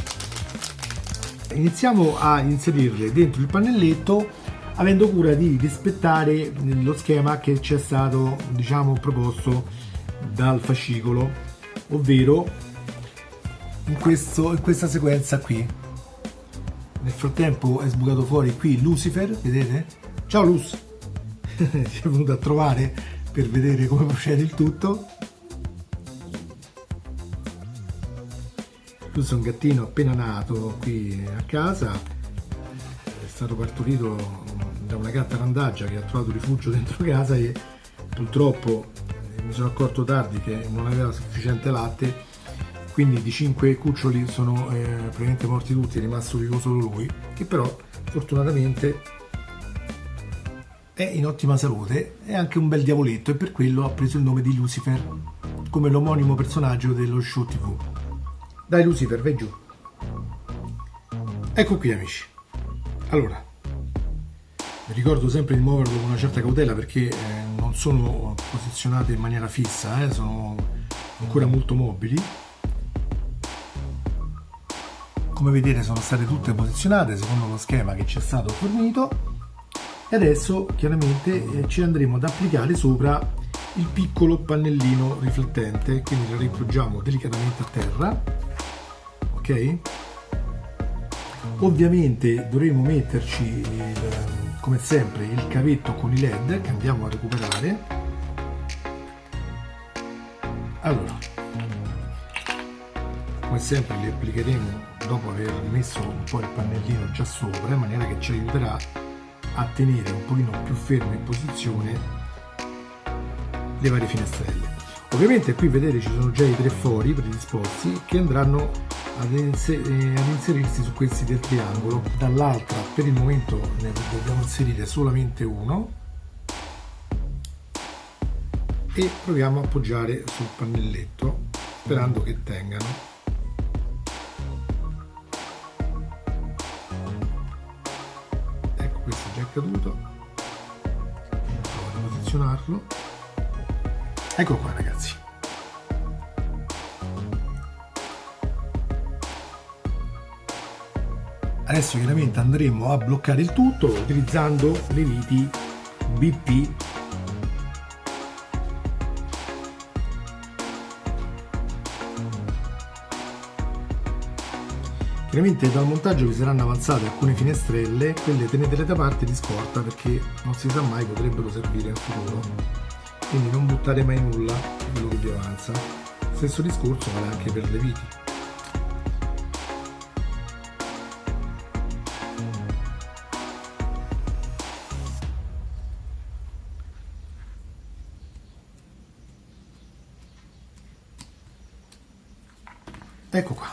Iniziamo a inserirle dentro il pannelletto avendo cura di rispettare lo schema che ci è stato, diciamo, proposto dal fascicolo, ovvero in questa sequenza qui. Nel frattempo è sbucato fuori qui Lucifer, vedete? Ciao Luz! Ci è venuto a trovare per vedere come procede il tutto. Questo è un gattino appena nato qui a casa, è stato partorito da una gatta randaggia che ha trovato rifugio dentro casa e purtroppo mi sono accorto tardi che non aveva sufficiente latte, quindi di 5 cuccioli sono praticamente morti tutti, è rimasto vivo solo lui, che però fortunatamente è in ottima salute, è anche un bel diavoletto e per quello ha preso il nome di Lucifer, come l'omonimo personaggio dello show TV. Dai Lucifer, vai giù. Ecco qui amici. Allora, vi ricordo sempre di muoverlo con una certa cautela perché non sono posizionate in maniera fissa, sono ancora molto mobili. Come vedete sono state tutte posizionate secondo lo schema che ci è stato fornito e adesso chiaramente ci andremo ad applicare sopra il piccolo pannellino riflettente, quindi lo ripoggiamo delicatamente a terra. Ok? Ovviamente dovremo metterci come sempre il cavetto con i LED che andiamo a recuperare. Allora, come sempre li applicheremo dopo aver messo un po' il pannellino già sopra, in maniera che ci aiuterà a tenere un pochino più ferme in posizione le varie finestrelle. Ovviamente qui vedete ci sono già i 3 fori predisposti che andranno ad inserirsi su questi del triangolo. Dall'altra per il momento ne dobbiamo inserire solamente uno e proviamo a appoggiare sul pannelletto sperando che tengano. Ecco, questo è già caduto, provo a posizionarlo. Ecco qua ragazzi. Adesso chiaramente andremo a bloccare il tutto utilizzando le viti BP. Chiaramente dal montaggio vi saranno avanzate alcune finestrelle, quelle tenetele da parte di scorta perché non si sa mai, potrebbero servire in futuro, quindi non buttare mai nulla di quello che vi avanza. Stesso discorso vale anche per le viti. Ecco qua.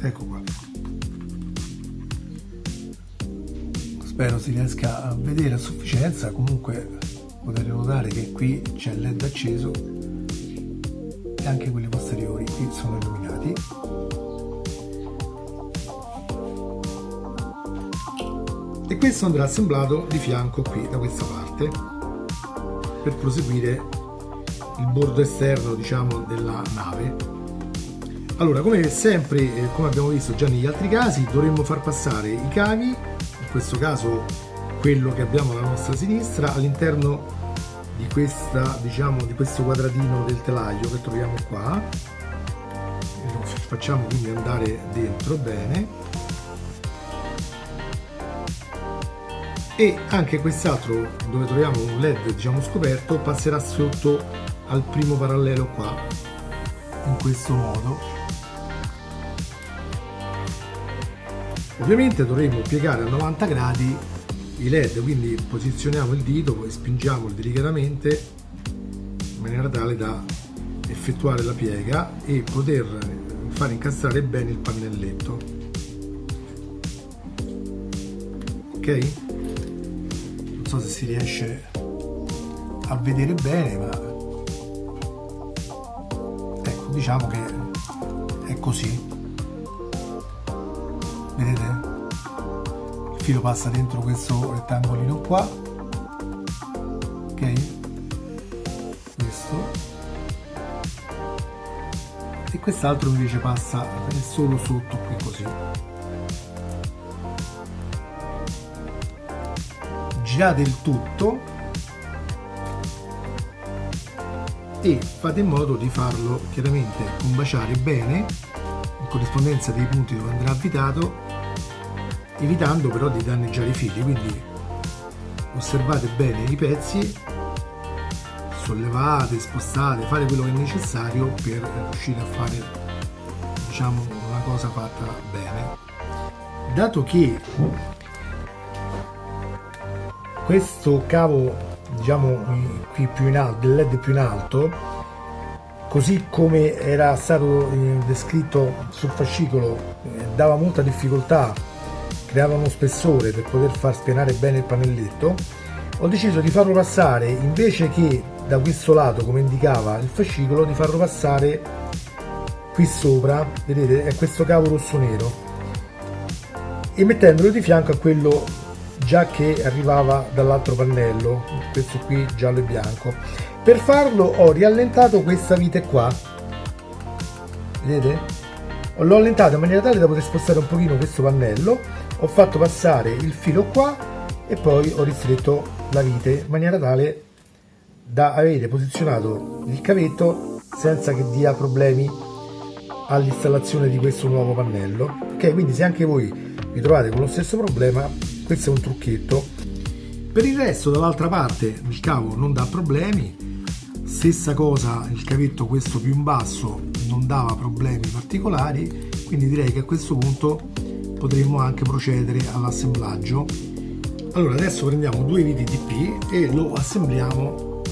Ecco qua. Spero si riesca a vedere a sufficienza. Comunque potete notare che qui c'è il LED acceso e anche quelli posteriori qui sono illuminati. E questo andrà assemblato di fianco qui da questa parte per proseguire il bordo esterno, diciamo, della nave. Allora, come sempre, come abbiamo visto già negli altri casi, dovremmo far passare i cavi, in questo caso quello che abbiamo alla nostra sinistra, all'interno di questa, diciamo, di questo quadratino del telaio che troviamo qua. E lo facciamo quindi andare dentro bene. E anche quest'altro, dove troviamo un LED, diciamo, scoperto, passerà sotto al primo parallelo qua, in questo modo. Ovviamente dovremo piegare a 90 gradi i LED, quindi posizioniamo il dito e spingiamolo delicatamente in maniera tale da effettuare la piega e poter far incastrare bene il pannelletto. Ok? Non so se si riesce a vedere bene, ma ecco, diciamo che è così. Vedete? Il filo passa dentro questo rettangolino qua, ok? Questo. E quest'altro invece passa solo sotto qui così. Girate il tutto e fate in modo di farlo chiaramente combaciare bene in corrispondenza dei punti dove andrà avvitato, evitando però di danneggiare i fili. Quindi osservate bene i pezzi, sollevate, spostate, fate quello che è necessario per riuscire a fare, diciamo, una cosa fatta bene. Dato che questo cavo, diciamo, qui più in alto, del LED più in alto, così come era stato descritto sul fascicolo, dava molta difficoltà, creava uno spessore per poter far spianare bene il pannelletto, ho deciso di farlo passare, invece che da questo lato come indicava il fascicolo, di farlo passare qui sopra, vedete, è questo cavo rosso nero, e mettendolo di fianco a quello già che arrivava dall'altro pannello, questo qui giallo e bianco. Per farlo ho riallentato questa vite qua, vedete? L'ho allentato in maniera tale da poter spostare un pochino questo pannello, ho fatto passare il filo qua e poi ho ristretto la vite in maniera tale da avere posizionato il cavetto senza che dia problemi all'installazione di questo nuovo pannello. Ok, quindi se anche voi vi trovate con lo stesso problema, questo è un trucchetto. Per il resto, dall'altra parte il cavo non dà problemi, stessa cosa il cavetto questo più in basso non dava problemi particolari, quindi direi che a questo punto potremmo anche procedere all'assemblaggio. Allora adesso prendiamo due viti DP e lo assembliamo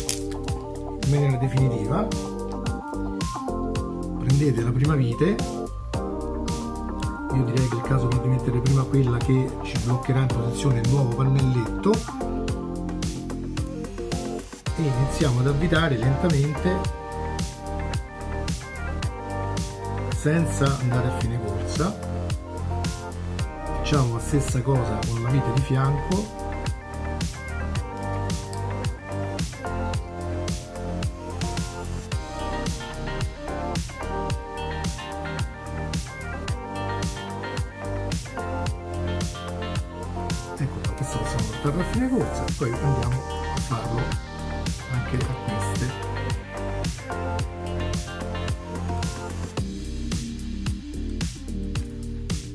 in maniera definitiva. Prendete la prima vite, io direi che è il caso di mettere prima quella che ci bloccherà in posizione il nuovo pannelletto, e iniziamo ad avvitare lentamente senza andare a fine corsa. Facciamo la stessa cosa con la vite di fianco. Ecco, questo possiamo portarlo a fine corsa e poi andiamo a farlo anche a queste.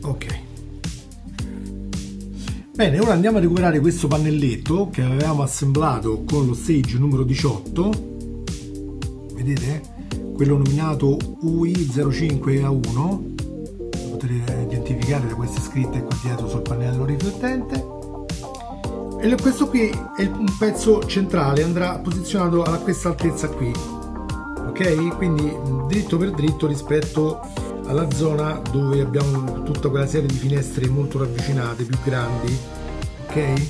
Ok, bene, ora andiamo a recuperare questo pannelletto che avevamo assemblato con lo stage numero 18, vedete? Quello nominato UI05A1, lo potete identificare da queste scritte qua dietro sul pannello riflettente. E questo qui è un pezzo centrale, andrà posizionato a questa altezza qui, ok? Quindi dritto per dritto rispetto alla zona dove abbiamo tutta quella serie di finestre molto ravvicinate, più grandi, ok?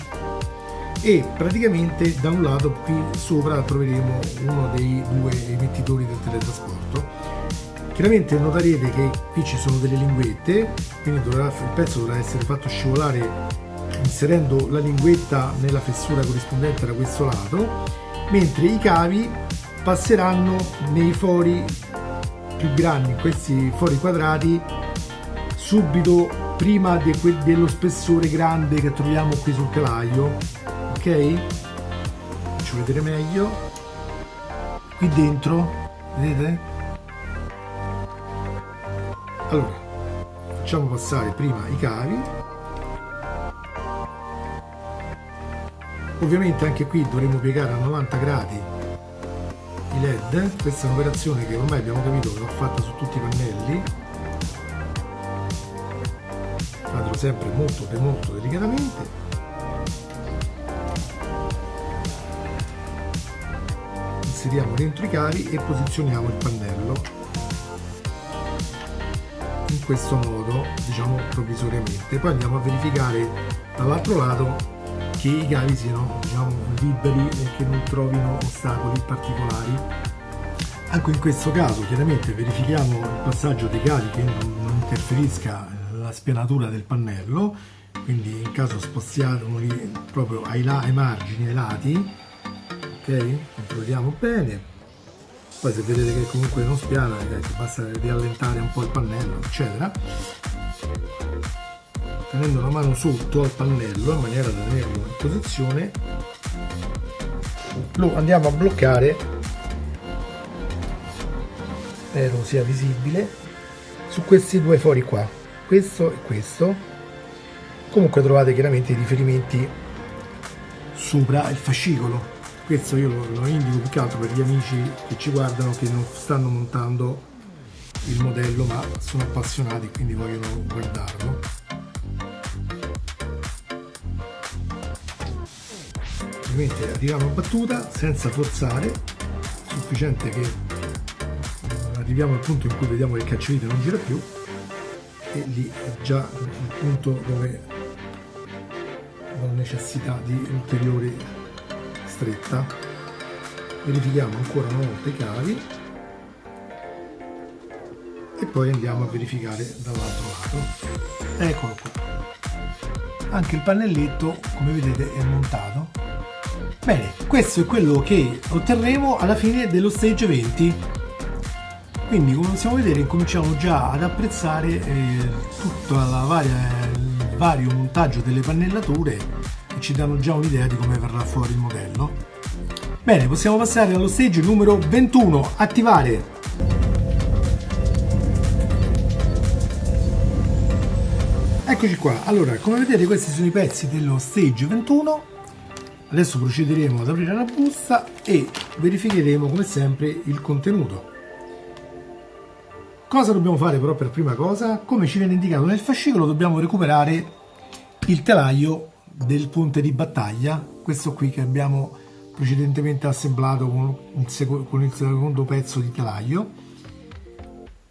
E praticamente da un lato qui sopra troveremo uno dei due emettitori del teletrasporto. Chiaramente noterete che qui ci sono delle linguette, quindi il pezzo dovrà essere fatto scivolare inserendo la linguetta nella fessura corrispondente da questo lato, mentre i cavi passeranno nei fori più grandi, questi fori quadrati, subito prima dello spessore grande che troviamo qui sul telaio, ok? Faccio vedere meglio. Qui dentro, vedete? Allora, facciamo passare prima i cavi. Ovviamente anche qui dovremo piegare a 90 gradi i LED. Questa è un'operazione che ormai abbiamo capito che l'ho fatta su tutti i pannelli. Fatelo sempre molto delicatamente. Inseriamo dentro i cavi e posizioniamo il pannello in questo modo, diciamo provvisoriamente. Poi andiamo a verificare dall'altro lato che i cavi siano, diciamo, liberi e che non trovino ostacoli particolari. Anche in questo caso chiaramente verifichiamo il passaggio dei cavi che non interferisca la spianatura del pannello, quindi in caso spostiamoli proprio ai margini, ai lati, ok? Controlliamo bene. Poi se vedete che comunque non spiana, basta riallentare un po' il pannello, eccetera, tenendo la mano sotto al pannello in maniera da tenerlo in posizione. Lo andiamo a bloccare, spero sia visibile, su questi due fori qua, questo e questo. Comunque trovate chiaramente i riferimenti sopra il fascicolo. Questo io lo indico più che altro per gli amici che ci guardano, che non stanno montando il modello ma sono appassionati, quindi vogliono guardarlo. Ovviamente arriviamo a battuta senza forzare, sufficiente che arriviamo al punto in cui vediamo che il cacciavite non gira più, e lì è già il punto dove non necessità di ulteriore stretta. Verifichiamo ancora una volta i cavi e poi andiamo a verificare dall'altro lato. Eccolo qua, anche il pannelletto come vedete è montato. Bene, questo è quello che otterremo alla fine dello stage 20. Quindi come possiamo vedere incominciamo già ad apprezzare tutto il vario montaggio delle pannellature, che ci danno già un'idea di come verrà fuori il modello. Bene, possiamo passare allo stage numero 21, attivare. Eccoci qua. Allora, come vedete questi sono i pezzi dello stage 21. Adesso procederemo ad aprire la busta e verificheremo come sempre il contenuto. Cosa dobbiamo fare però per prima cosa? Come ci viene indicato nel fascicolo, dobbiamo recuperare il telaio del ponte di battaglia, questo qui che abbiamo precedentemente assemblato con il secondo pezzo di telaio,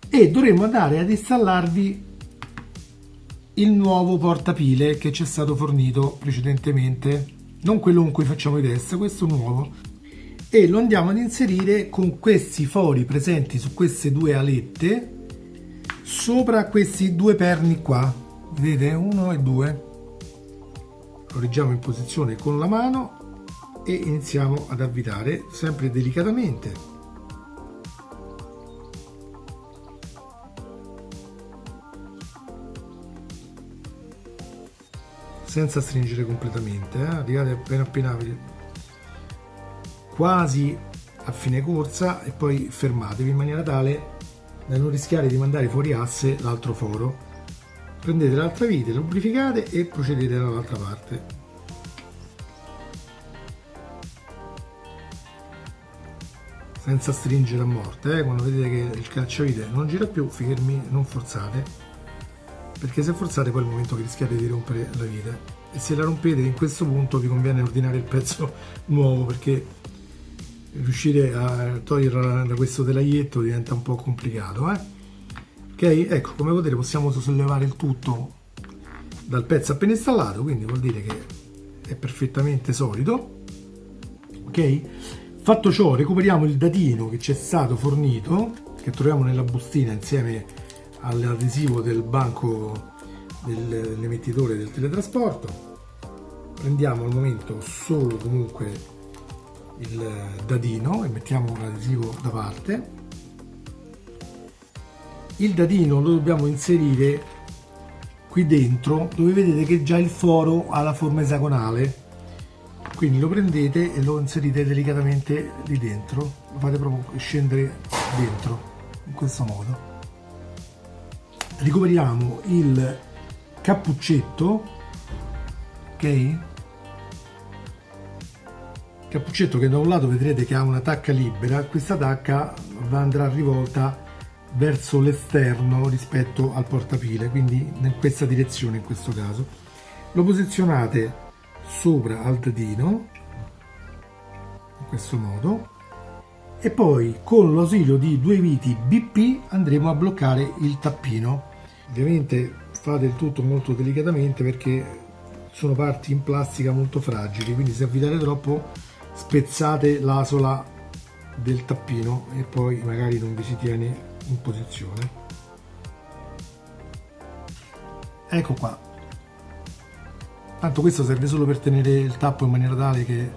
e dovremo andare ad installarvi il nuovo portapile che ci è stato fornito precedentemente, non quello con cui facciamo i test, questo nuovo, e lo andiamo ad inserire con questi fori presenti su queste due alette sopra questi due perni qua, vedete, 1 e 2. Lo reggiamo in posizione con la mano e iniziamo ad avvitare sempre delicatamente. Senza stringere completamente, arrivate appena quasi a fine corsa e poi fermatevi in maniera tale da non rischiare di mandare fuori asse l'altro foro. Prendete l'altra vite, lubrificate e procedete dall'altra parte. Senza stringere a morte, quando vedete che il cacciavite non gira più, fermi, non forzate, perché se forzate poi è il momento che rischiate di rompere la vite, e se la rompete in questo punto vi conviene ordinare il pezzo nuovo, perché riuscire a toglierla da questo telaietto diventa un po' complicato, ok? Ecco, come vedete possiamo sollevare il tutto dal pezzo appena installato, quindi vuol dire che è perfettamente solido, ok? Fatto ciò, recuperiamo il datino che ci è stato fornito, che troviamo nella bustina insieme all'adesivo del banco dell'emettitore del teletrasporto. Prendiamo al momento solo comunque il datino e mettiamo l'adesivo da parte. Il datino lo dobbiamo inserire qui dentro, dove vedete che già il foro ha la forma esagonale, quindi lo prendete e lo inserite delicatamente lì dentro, lo fate proprio scendere dentro in questo modo. Recuperiamo il cappuccetto, ok? Cappuccetto che da un lato vedrete che ha una tacca libera, questa tacca andrà rivolta verso l'esterno rispetto al portapile, quindi in questa direzione in questo caso. Lo posizionate sopra al datino in questo modo e poi con l'ausilio di due viti BP andremo a bloccare il tappino. Ovviamente fate il tutto molto delicatamente perché sono parti in plastica molto fragili, quindi se avvitate troppo spezzate l'asola del tappino e poi magari non vi si tiene in posizione. Ecco qua, tanto questo serve solo per tenere il tappo in maniera tale che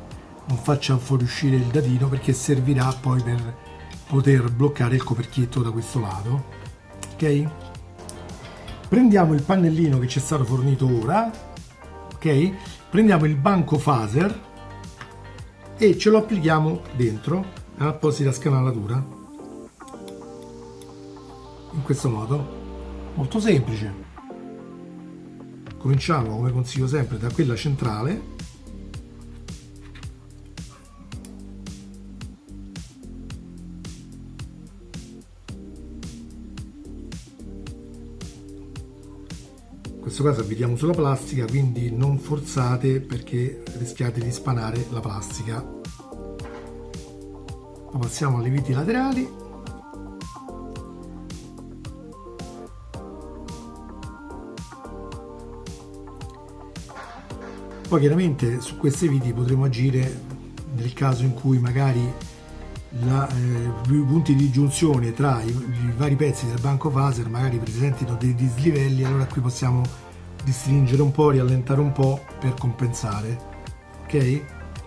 non faccia fuoriuscire il datino, perché servirà poi per poter bloccare il coperchietto da questo lato, ok? Prendiamo il pannellino che ci è stato fornito ora, ok? Prendiamo il banco phaser e ce lo applichiamo dentro all'apposita scanalatura in questo modo, molto semplice. Cominciamo, come consiglio sempre, da quella centrale, in questo caso avvitiamo sulla plastica, quindi non forzate perché rischiate di spanare la plastica. Poi passiamo alle viti laterali. Poi chiaramente su queste viti potremo agire nel caso in cui magari i punti di giunzione tra i vari pezzi del banco phaser magari presentino dei dislivelli, allora qui possiamo ristringere un po', riallentare un po' per compensare, ok?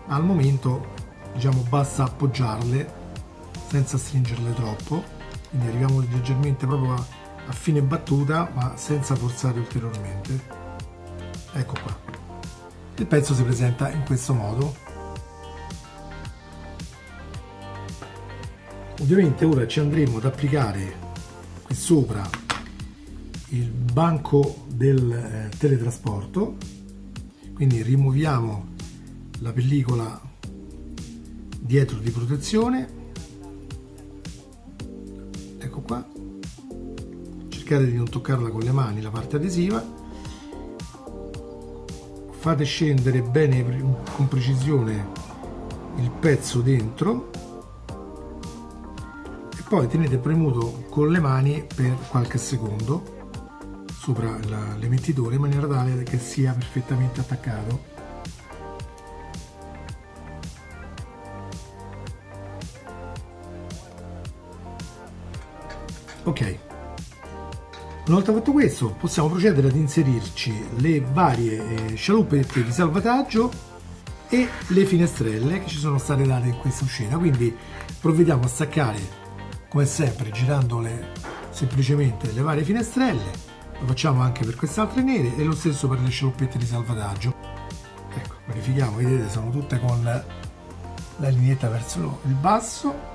Al momento diciamo basta appoggiarle senza stringerle troppo, quindi arriviamo leggermente proprio a fine battuta ma senza forzare ulteriormente. Ecco qua. Il pezzo si presenta in questo modo. Ovviamente ora ci andremo ad applicare qui sopra il banco del teletrasporto, quindi rimuoviamo la pellicola dietro di protezione, ecco qua, cercare di non toccarla con le mani la parte adesiva, fate scendere bene con precisione il pezzo dentro e poi tenete premuto con le mani per qualche secondo sopra l'emettitore in maniera tale che sia perfettamente attaccato. Ok, una volta fatto questo possiamo procedere ad inserirci le varie scialuppette di salvataggio e le finestrelle che ci sono state date in questa uscita. Quindi provvediamo a staccare come sempre girandole semplicemente le varie finestrelle. Lo facciamo anche per queste altre nere e lo stesso per le scialuppette di salvataggio. Ecco, verifichiamo, vedete, sono tutte con la lineetta verso il basso.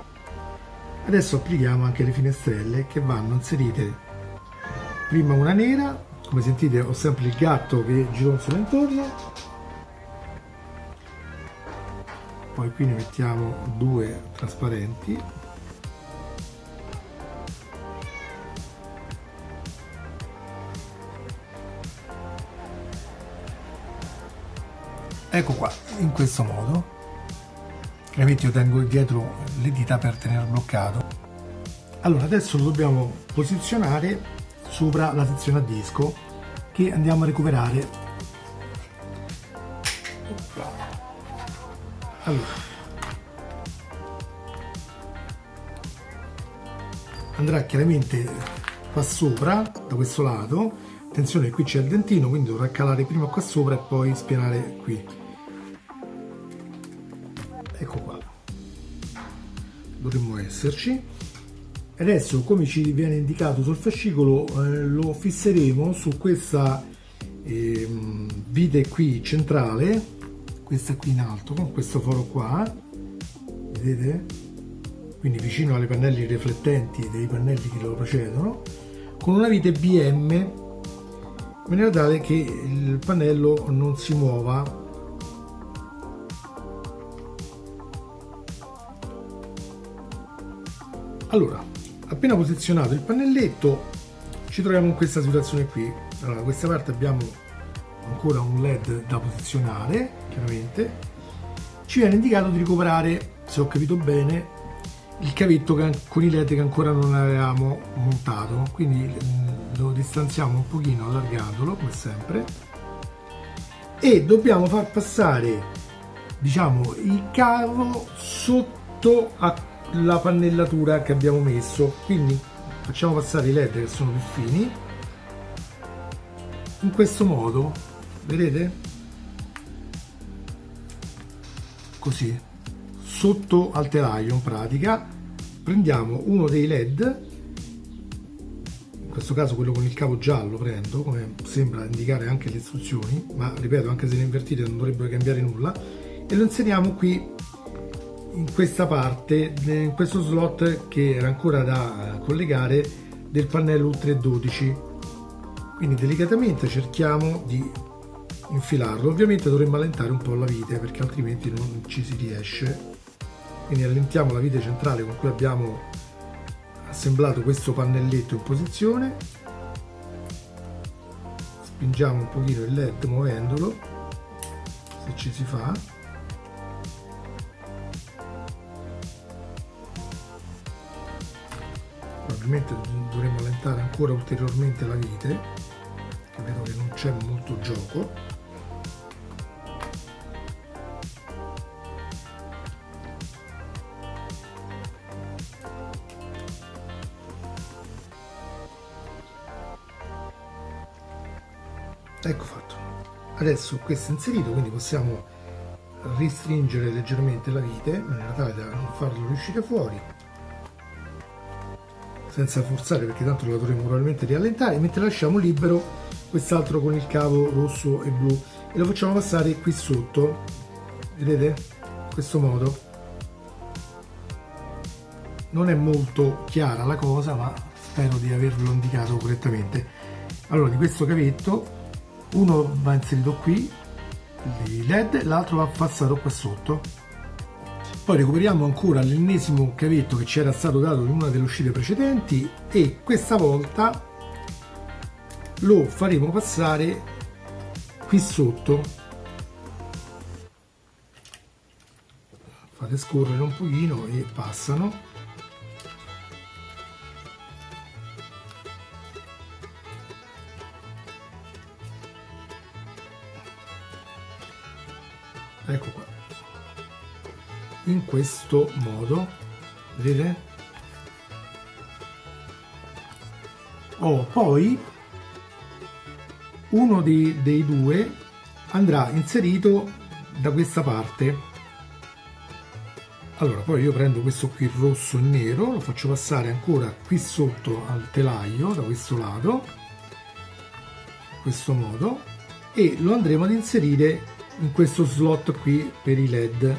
Adesso applichiamo anche le finestrelle che vanno inserite, prima una nera, come sentite ho sempre il gatto che gironzola intorno, poi qui ne mettiamo due trasparenti, ecco qua, in questo modo. Chiaramente io tengo dietro le dita per tenere bloccato. Allora adesso lo dobbiamo posizionare sopra la sezione a disco che andiamo a recuperare. Allora andrà chiaramente qua sopra da questo lato. Attenzione, qui c'è il dentino, quindi dovrà calare prima qua sopra e poi spianare qui. Ecco qua, dovremmo esserci. Adesso, come ci viene indicato sul fascicolo, lo fisseremo su questa vite qui centrale, questa qui in alto, con questo foro qua, vedete? Quindi vicino alle pannelli riflettenti dei pannelli che lo precedono, con una vite BM, in maniera tale che il pannello non si muova. Allora, appena posizionato il pannelletto ci troviamo in questa situazione qui. Allora, da questa parte abbiamo ancora un LED da posizionare, chiaramente. Ci viene indicato di recuperare, se ho capito bene, il cavetto con i LED che ancora non avevamo montato, quindi lo distanziamo un pochino allargandolo come sempre e dobbiamo far passare, diciamo, il cavo sotto la pannellatura che abbiamo messo. Quindi facciamo passare i LED che sono più fini in questo modo, vedete? Così sotto al telaio. In pratica prendiamo uno dei LED, in questo caso quello con il cavo giallo prendo, come sembra indicare anche le istruzioni, ma ripeto, anche se le invertite non dovrebbero cambiare nulla, e lo inseriamo qui in questa parte, in questo slot che era ancora da collegare del pannello U312. Quindi delicatamente cerchiamo di infilarlo. Ovviamente dovremmo allentare un po' la vite perché altrimenti non ci si riesce. Quindi allentiamo la vite centrale con cui abbiamo assemblato questo pannelletto in posizione, spingiamo un pochino il LED muovendolo, se ci si fa. Probabilmente dovremmo allentare ancora ulteriormente la vite, che vedo che non c'è molto gioco. Ecco fatto. Adesso questo è inserito, quindi possiamo restringere leggermente la vite in maniera tale da non farlo uscire fuori, senza forzare, perché tanto lo dovremo probabilmente riallentare, mentre lasciamo libero quest'altro con il cavo rosso e blu e lo facciamo passare qui sotto, vedete? In questo modo. Non è molto chiara la cosa, ma spero di avervelo indicato correttamente. Allora, di questo cavetto uno va inserito qui, il LED, l'altro va passato qua sotto. Poi recuperiamo ancora l'ennesimo cavetto che ci era stato dato in una delle uscite precedenti e questa volta lo faremo passare qui sotto, fate scorrere un pochino e passano. Ecco qua, in questo modo, vedete? Poi uno dei due andrà inserito da questa parte. Allora, poi io prendo questo qui rosso e nero, lo faccio passare ancora qui sotto al telaio da questo lato, in questo modo, e lo andremo ad inserire in questo slot qui per i LED,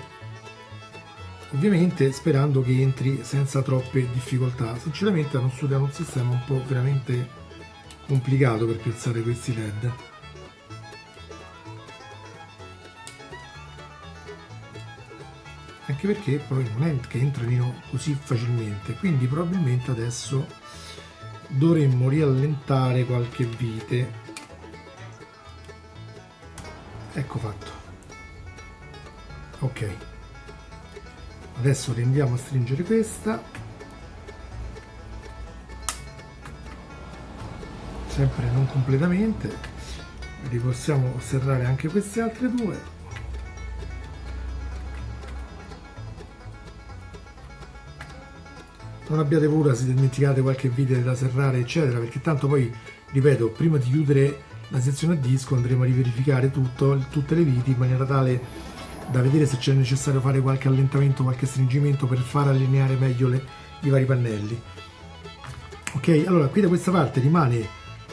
ovviamente sperando che entri senza troppe difficoltà. Sinceramente hanno studiato un sistema un po' veramente complicato per piazzare questi LED. Anche perché poi non è che entrino così facilmente, quindi probabilmente adesso dovremmo riallentare qualche vite. Ecco fatto. Ok, adesso andiamo a stringere questa, sempre non completamente, li possiamo serrare anche queste altre due. Non abbiate paura se dimenticate qualche vite da serrare eccetera, perché tanto poi, ripeto, prima di chiudere la sezione a disco andremo a riverificare tutte le viti in maniera tale da vedere se c'è necessario fare qualche allentamento, qualche stringimento per far allineare meglio i vari pannelli. Ok, allora qui da questa parte rimane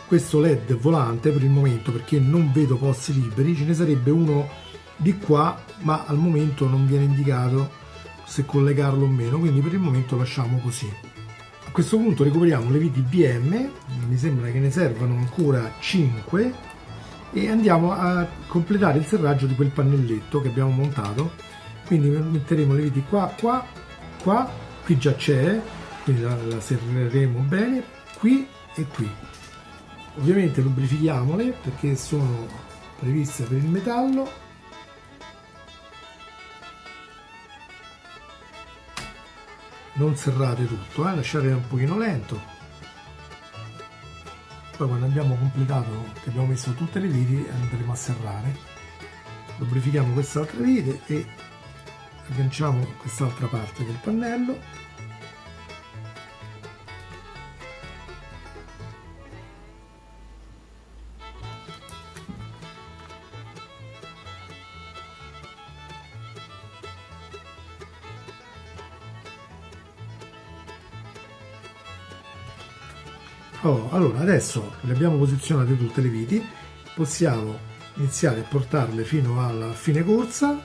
questo LED volante per il momento, perché non vedo posti liberi. Ce ne sarebbe uno di qua, ma al momento non viene indicato se collegarlo o meno, quindi per il momento lasciamo così. A questo punto recuperiamo le viti BM, mi sembra che ne servano ancora 5, e andiamo a completare il serraggio di quel pannelletto che abbiamo montato. Quindi metteremo le viti qua, qui già c'è, quindi la serreremo bene, qui e qui. Ovviamente lubrifichiamole perché sono previste per il metallo. Non serrate tutto, lasciate un pochino lento. Poi quando abbiamo completato, che abbiamo messo tutte le viti, andremo a serrare. Lubrifichiamo quest'altra vite e agganciamo quest'altra parte del pannello. Allora adesso le abbiamo posizionate tutte le viti, possiamo iniziare a portarle fino alla fine corsa.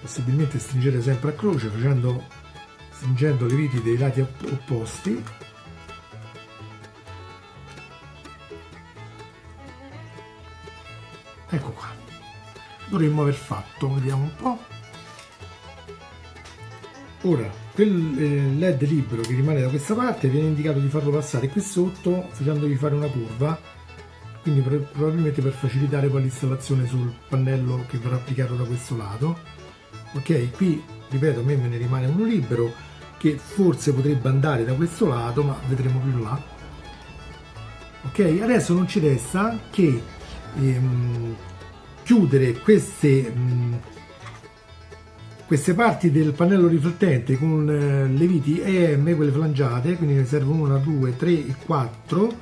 Possibilmente stringere sempre a croce, stringendo le viti dei lati opposti. Ecco qua, dovremmo aver fatto, vediamo un po'. Ora quel LED libero che rimane da questa parte viene indicato di farlo passare qui sotto facendogli fare una curva, quindi probabilmente per facilitare poi l'installazione sul pannello che verrà applicato da questo lato. Ok, qui ripeto, a me ne rimane uno libero che forse potrebbe andare da questo lato, ma vedremo più là. Ok, adesso non ci resta che chiudere queste parti del pannello riflettente con le viti EM, quelle flangiate, quindi ne servono 1, 2, 3 e 4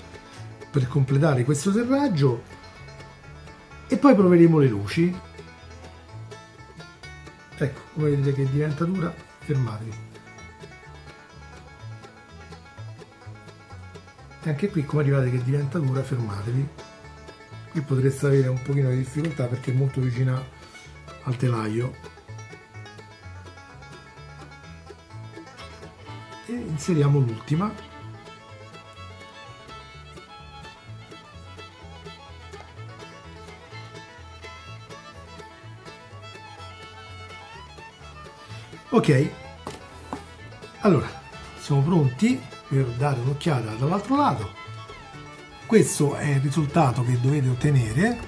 per completare questo serraggio, e poi proveremo le luci. Ecco, come vedete che diventa dura, fermatevi. E anche qui, come arrivate che diventa dura, fermatevi. Qui potreste avere un pochino di difficoltà perché è molto vicina al telaio. E inseriamo l'ultima. Ok, allora siamo pronti per dare un'occhiata dall'altro lato. Questo è il risultato che dovete ottenere.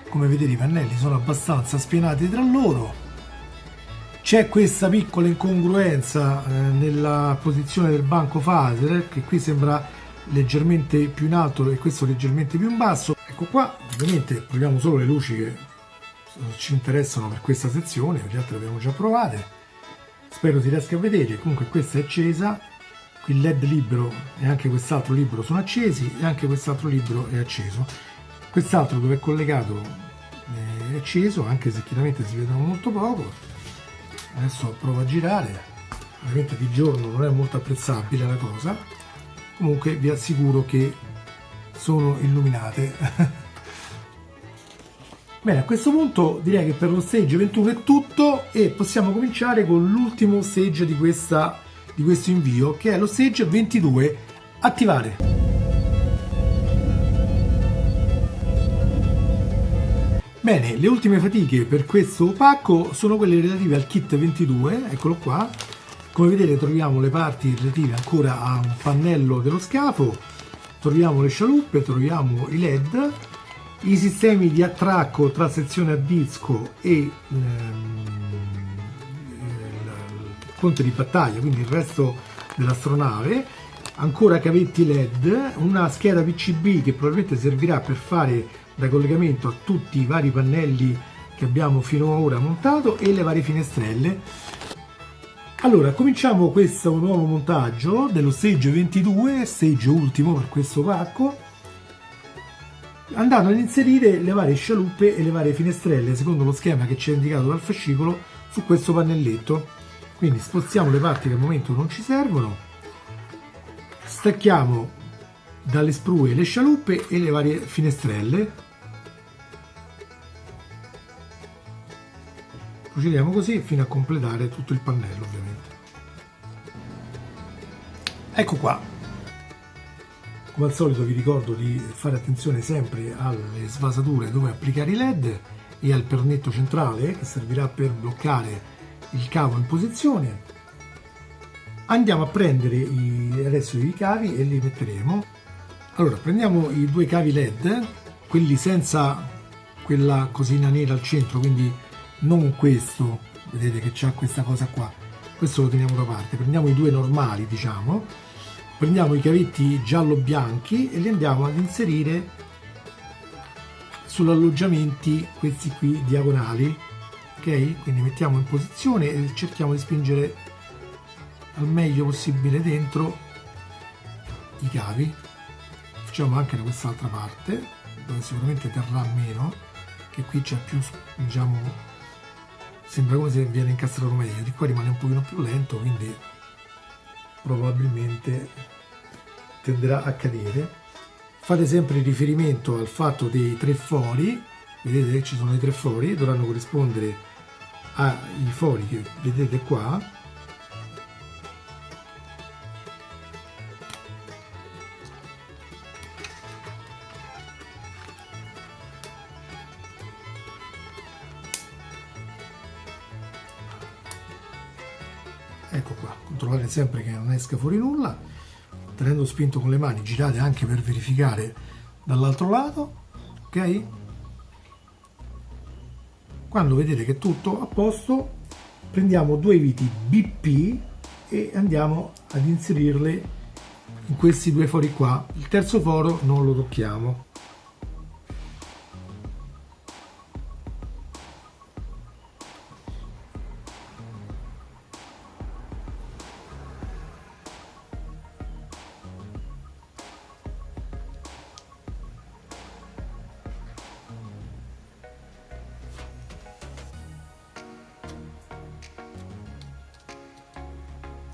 Come vedete i pannelli sono abbastanza spianati tra loro. C'è questa piccola incongruenza nella posizione del banco phaser, che qui sembra leggermente più in alto e questo leggermente più in basso. Ecco qua, ovviamente proviamo solo le luci che ci interessano per questa sezione, le altre le abbiamo già provate. Spero si riesca a vedere. Comunque questa è accesa, qui il LED libero e anche quest'altro libero sono accesi e anche quest'altro libero è acceso. Quest'altro dove è collegato è acceso, anche se chiaramente si vedono molto poco. Adesso provo a girare, ovviamente di giorno non è molto apprezzabile la cosa, comunque vi assicuro che sono illuminate. Bene, a questo punto direi che per lo stage 21 è tutto e possiamo cominciare con l'ultimo stage di questo invio, che è lo stage 22, attivare. Bene, le ultime fatiche per questo pacco sono quelle relative al kit 22, eccolo qua. Come vedete troviamo le parti relative ancora a un pannello dello scafo, troviamo le scialuppe, troviamo i LED, i sistemi di attracco tra sezione a disco e il ponte di battaglia, quindi il resto dell'astronave, ancora cavetti LED, una scheda PCB che probabilmente servirà per fare da collegamento a tutti i vari pannelli che abbiamo fino ad ora montato e le varie finestrelle. Allora, cominciamo questo nuovo montaggio dello stage 22, stage ultimo per questo pacco, andando ad inserire le varie scialuppe e le varie finestrelle secondo lo schema che ci è indicato dal fascicolo su questo pannelletto. Quindi spostiamo le parti che al momento non ci servono, stacchiamo dalle sprue le scialuppe e le varie finestrelle, procediamo così fino a completare tutto il pannello ovviamente. Ecco qua. Come al solito vi ricordo di fare attenzione sempre alle svasature dove applicare i LED e al pernetto centrale che servirà per bloccare il cavo in posizione. Andiamo a prendere adesso i cavi e li metteremo. Allora, prendiamo i due cavi LED, quelli senza quella cosina nera al centro, quindi non questo, vedete che c'ha questa cosa qua, questo lo teniamo da parte. Prendiamo i due normali, diciamo. Prendiamo i cavetti giallo-bianchi e li andiamo ad inserire sull'alloggiamenti, questi qui diagonali, ok? Quindi mettiamo in posizione e cerchiamo di spingere al meglio possibile dentro i cavi. Facciamo anche da quest'altra parte, dove sicuramente terrà meno, che qui c'è più, diciamo, sembra come se viene incastrato meglio, di qua rimane un pochino più lento, quindi probabilmente tenderà a cadere. Fate sempre riferimento al fatto dei tre fori, vedete che ci sono i tre fori, dovranno corrispondere ai fori che vedete qua. Ecco qua, controllate sempre che non esca fuori nulla, tenendo spinto con le mani, girate anche per verificare dall'altro lato, ok? Quando vedete che è tutto a posto, prendiamo due viti BP e andiamo ad inserirle in questi due fori qua. Il terzo foro non lo tocchiamo.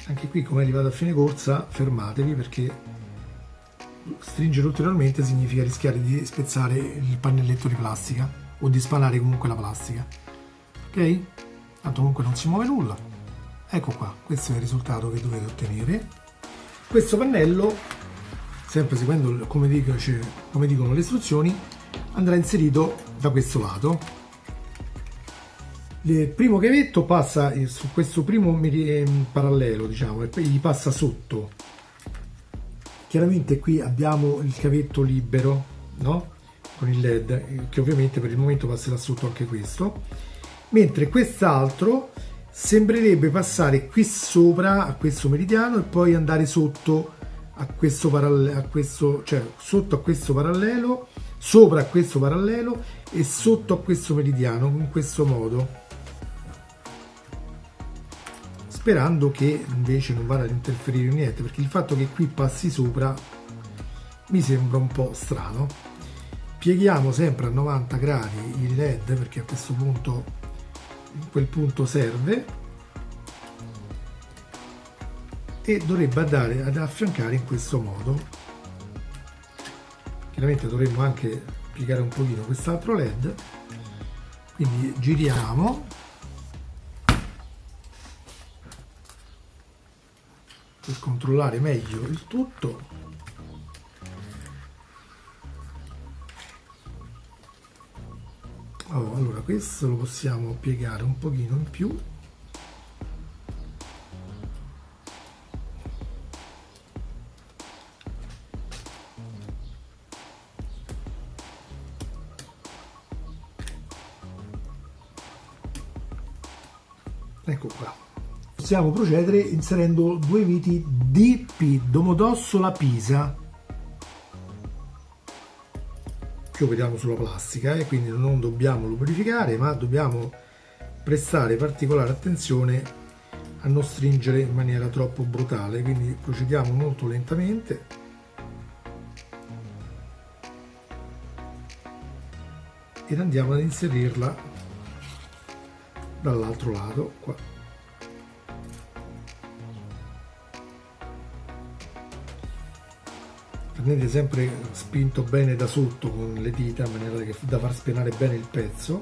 Anche qui, come è arrivato a fine corsa, fermatevi, perché stringere ulteriormente significa rischiare di spezzare il pannelletto di plastica o di spanare comunque la plastica, ok? Tanto comunque non si muove nulla. Ecco qua, questo è il risultato che dovete ottenere. Questo pannello, sempre seguendo come dicono le istruzioni, andrà inserito da questo lato. Il primo cavetto passa su questo primo parallelo, diciamo, e poi gli passa sotto. Chiaramente qui abbiamo il cavetto libero, no? Con il LED, che ovviamente per il momento passerà sotto anche questo, mentre quest'altro sembrerebbe passare qui sopra a questo meridiano e poi andare sotto a questo parallelo, cioè sotto a questo parallelo, sopra a questo parallelo e sotto a questo meridiano, in questo modo, sperando che invece non vada ad interferire niente, perché il fatto che qui passi sopra mi sembra un po' strano. Pieghiamo sempre a 90 gradi il LED, perché a questo punto, in quel punto serve, e dovrebbe andare ad affiancare in questo modo. Chiaramente dovremmo anche piegare un pochino quest'altro LED, quindi giriamo per controllare meglio il tutto. Allora questo lo possiamo piegare un pochino in più, ecco qua. Possiamo procedere inserendo due viti DP, Domodossola Pisa, che operiamo sulla plastica, e quindi non dobbiamo lubrificare, ma dobbiamo prestare particolare attenzione a non stringere in maniera troppo brutale, quindi procediamo molto lentamente. Ed andiamo ad inserirla dall'altro lato qua. Tenete sempre spinto bene da sotto con le dita, in maniera da far spianare bene il pezzo.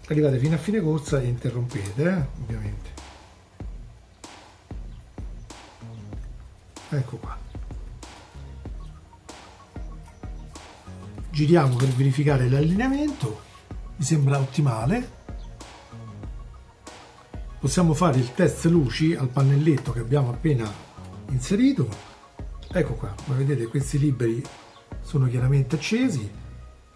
Arrivate fino a fine corsa e interrompete, ovviamente. Ecco qua. Giriamo per verificare l'allineamento, mi sembra ottimale. Possiamo fare il test luci al pannelletto che abbiamo appena inserito. Ecco qua, come vedete questi liberi sono chiaramente accesi,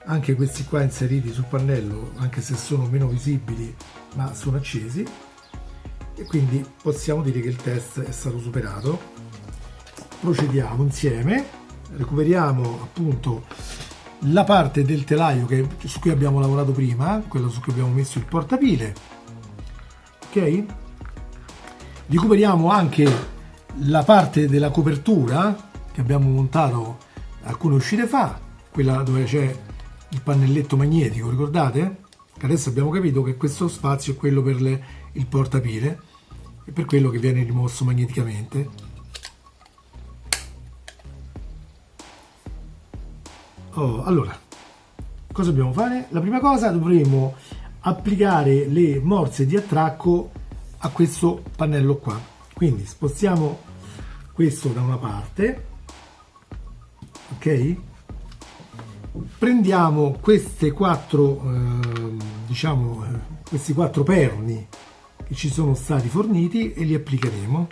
anche questi qua inseriti sul pannello, anche se sono meno visibili, ma sono accesi, e quindi possiamo dire che il test è stato superato. Procediamo insieme, recuperiamo appunto la parte del telaio su cui abbiamo lavorato prima, quello su cui abbiamo messo il portapile. Ok, recuperiamo anche la parte della copertura che abbiamo montato alcune uscite fa, quella dove c'è il pannelletto magnetico, ricordate? Che adesso abbiamo capito che questo spazio è quello per il portapile e per quello che viene rimosso magneticamente. Allora, cosa dobbiamo fare? La prima cosa, dovremo applicare le morse di attracco a questo pannello qua, quindi spostiamo questo da una parte, ok, prendiamo queste quattro questi quattro perni che ci sono stati forniti e li applicheremo.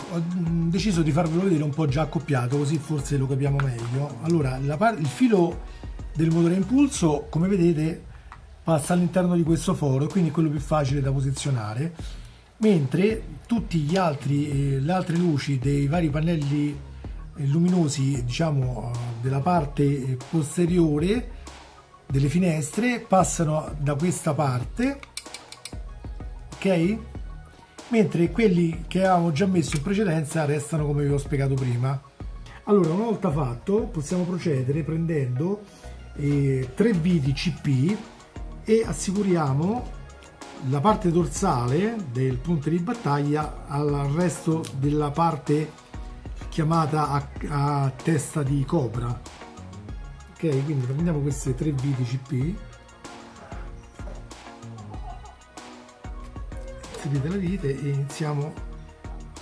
Ho deciso di farvelo vedere un po' già accoppiato, così forse lo capiamo meglio. Allora, il filo del motore a impulso, come vedete, passa all'interno di questo foro e quindi è quello più facile da posizionare, mentre tutti le altre luci dei vari pannelli luminosi, diciamo, della parte posteriore delle finestre passano da questa parte, ok? Mentre quelli che avevamo già messo in precedenza restano come vi ho spiegato prima. Allora, una volta fatto, possiamo procedere prendendo 3 viti CP e assicuriamo la parte dorsale del ponte di battaglia al resto della parte chiamata a testa di cobra. Ok, quindi prendiamo queste 3 viti CP, inserite la vite e iniziamo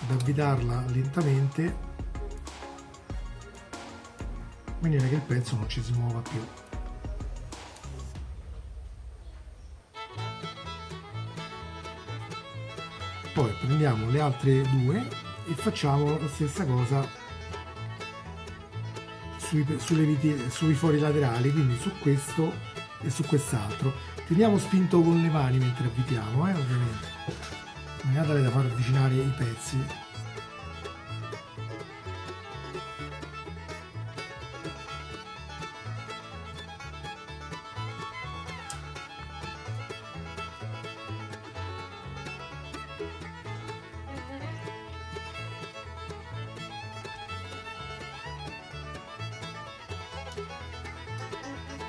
ad avvitarla lentamente in maniera che il pezzo non ci si muova più. Poi prendiamo le altre due e facciamo la stessa cosa sui fori laterali, quindi su questo e su quest'altro. Teniamo spinto con le mani mentre avvitiamo, ovviamente, in maniera tale da far avvicinare i pezzi.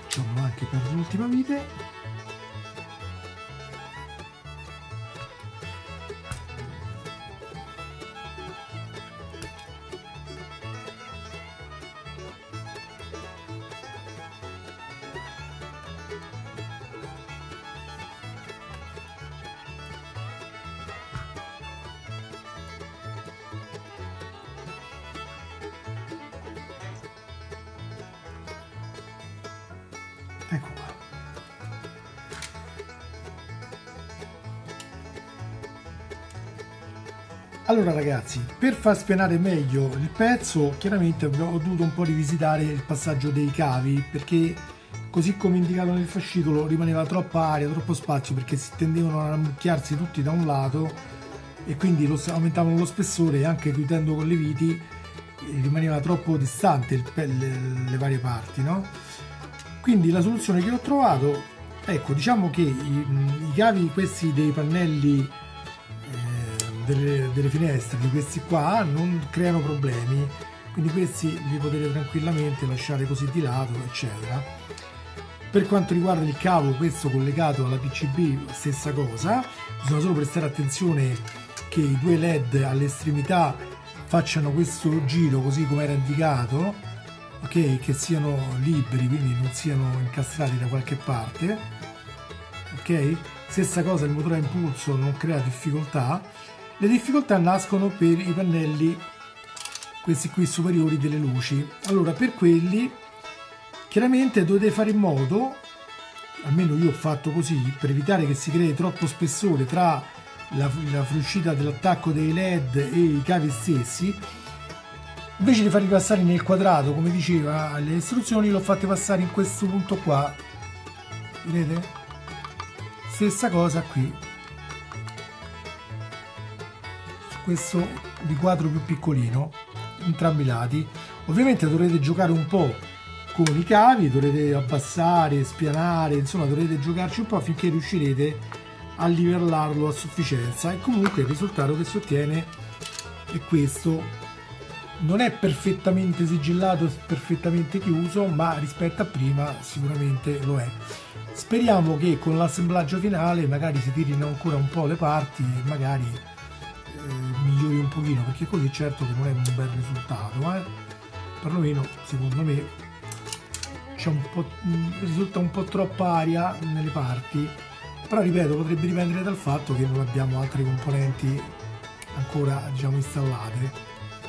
Facciamo anche per l'ultima vite. Ecco qua. Allora ragazzi, per far spianare meglio il pezzo, chiaramente ho dovuto un po' rivisitare il passaggio dei cavi, perché così come indicato nel fascicolo rimaneva troppa aria, troppo spazio, perché si tendevano a ammucchiarsi tutti da un lato e quindi aumentavano lo spessore, e anche chiudendo con le viti rimaneva troppo distante le varie parti, no? Quindi la soluzione che ho trovato, ecco, diciamo che i cavi questi dei pannelli delle finestre, di questi qua, non creano problemi, quindi questi li potete tranquillamente lasciare così di lato, eccetera. Per quanto riguarda il cavo, questo collegato alla PCB, stessa cosa, bisogna solo prestare attenzione che i due LED all'estremità facciano questo giro così come era indicato, ok, che siano liberi, quindi non siano incastrati da qualche parte, ok. Stessa cosa, il motore a impulso non crea difficoltà. Le difficoltà nascono per i pannelli, questi qui superiori delle luci. Allora, per quelli chiaramente dovete fare in modo, almeno io ho fatto così, per evitare che si crei troppo spessore tra la fuoriuscita dell'attacco dei LED e i cavi stessi. Invece di farli passare nel quadrato come diceva le istruzioni, l'ho fatti passare in questo punto qua, vedete? Stessa cosa qui, su questo riquadro più piccolino, entrambi i lati. Ovviamente dovrete giocare un po' con i cavi, dovrete abbassare, spianare, insomma dovrete giocarci un po' finché riuscirete a livellarlo a sufficienza, e comunque il risultato che si ottiene è questo. Non è perfettamente sigillato, perfettamente chiuso, ma rispetto a prima sicuramente lo è. Speriamo che con l'assemblaggio finale magari si tirino ancora un po' le parti e magari migliori un pochino, perché così certo che non è un bel risultato, perlomeno secondo me c'è risulta un po' troppa aria nelle parti, però ripeto, potrebbe dipendere dal fatto che non abbiamo altre componenti ancora, diciamo, installate,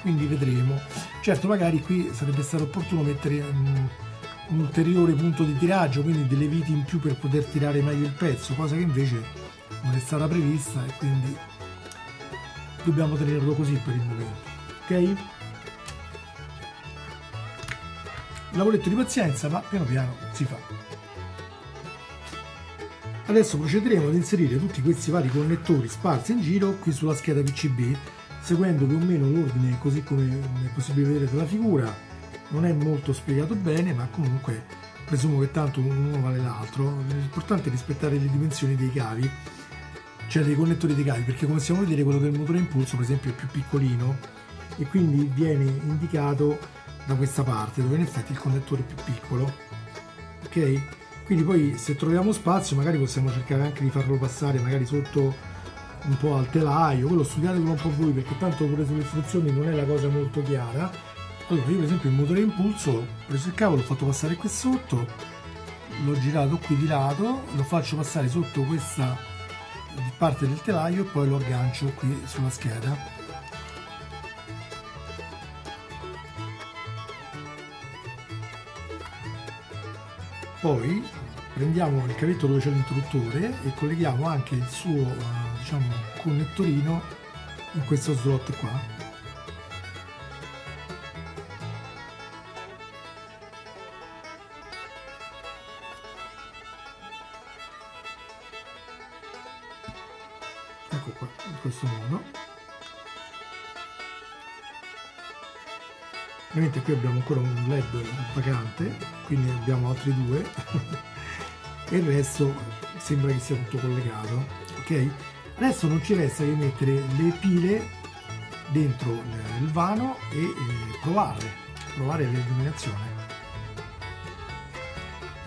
quindi vedremo. Certo, magari qui sarebbe stato opportuno mettere un ulteriore punto di tiraggio, quindi delle viti in più per poter tirare meglio il pezzo, cosa che invece non è stata prevista, e quindi dobbiamo tenerlo così per il momento, ok? Lavoretto di pazienza, ma piano piano si fa. Adesso procederemo ad inserire tutti questi vari connettori sparsi in giro qui sulla scheda PCB, seguendo più o meno l'ordine così come è possibile vedere dalla figura. Non è molto spiegato bene, ma comunque presumo che tanto uno vale l'altro. L'importante è rispettare le dimensioni dei cavi, cioè dei connettori dei cavi, perché come possiamo vedere quello del motore a impulso per esempio è più piccolino e quindi viene indicato da questa parte, dove in effetti il connettore è più piccolo, ok? quindi poi se troviamo spazio magari possiamo cercare anche di farlo passare magari sotto un po' al telaio, quello studiatelo un po' voi, perché tanto pure sulle istruzioni non è la cosa molto chiara. Allora io per esempio il motore a impulso ho preso il cavo, l'ho fatto passare qui sotto, l'ho girato qui di lato, lo faccio passare sotto questa parte del telaio e poi lo aggancio qui sulla scheda. Poi prendiamo il cavetto dove c'è l'interruttore e colleghiamo anche il suo diciamo connettorino in questo slot qua. Ecco qua, in questo modo. Ovviamente qui abbiamo ancora un LED vacante, quindi abbiamo altri due e il resto sembra che sia tutto collegato, ok? Adesso non ci resta che mettere le pile dentro il vano e provare l'illuminazione.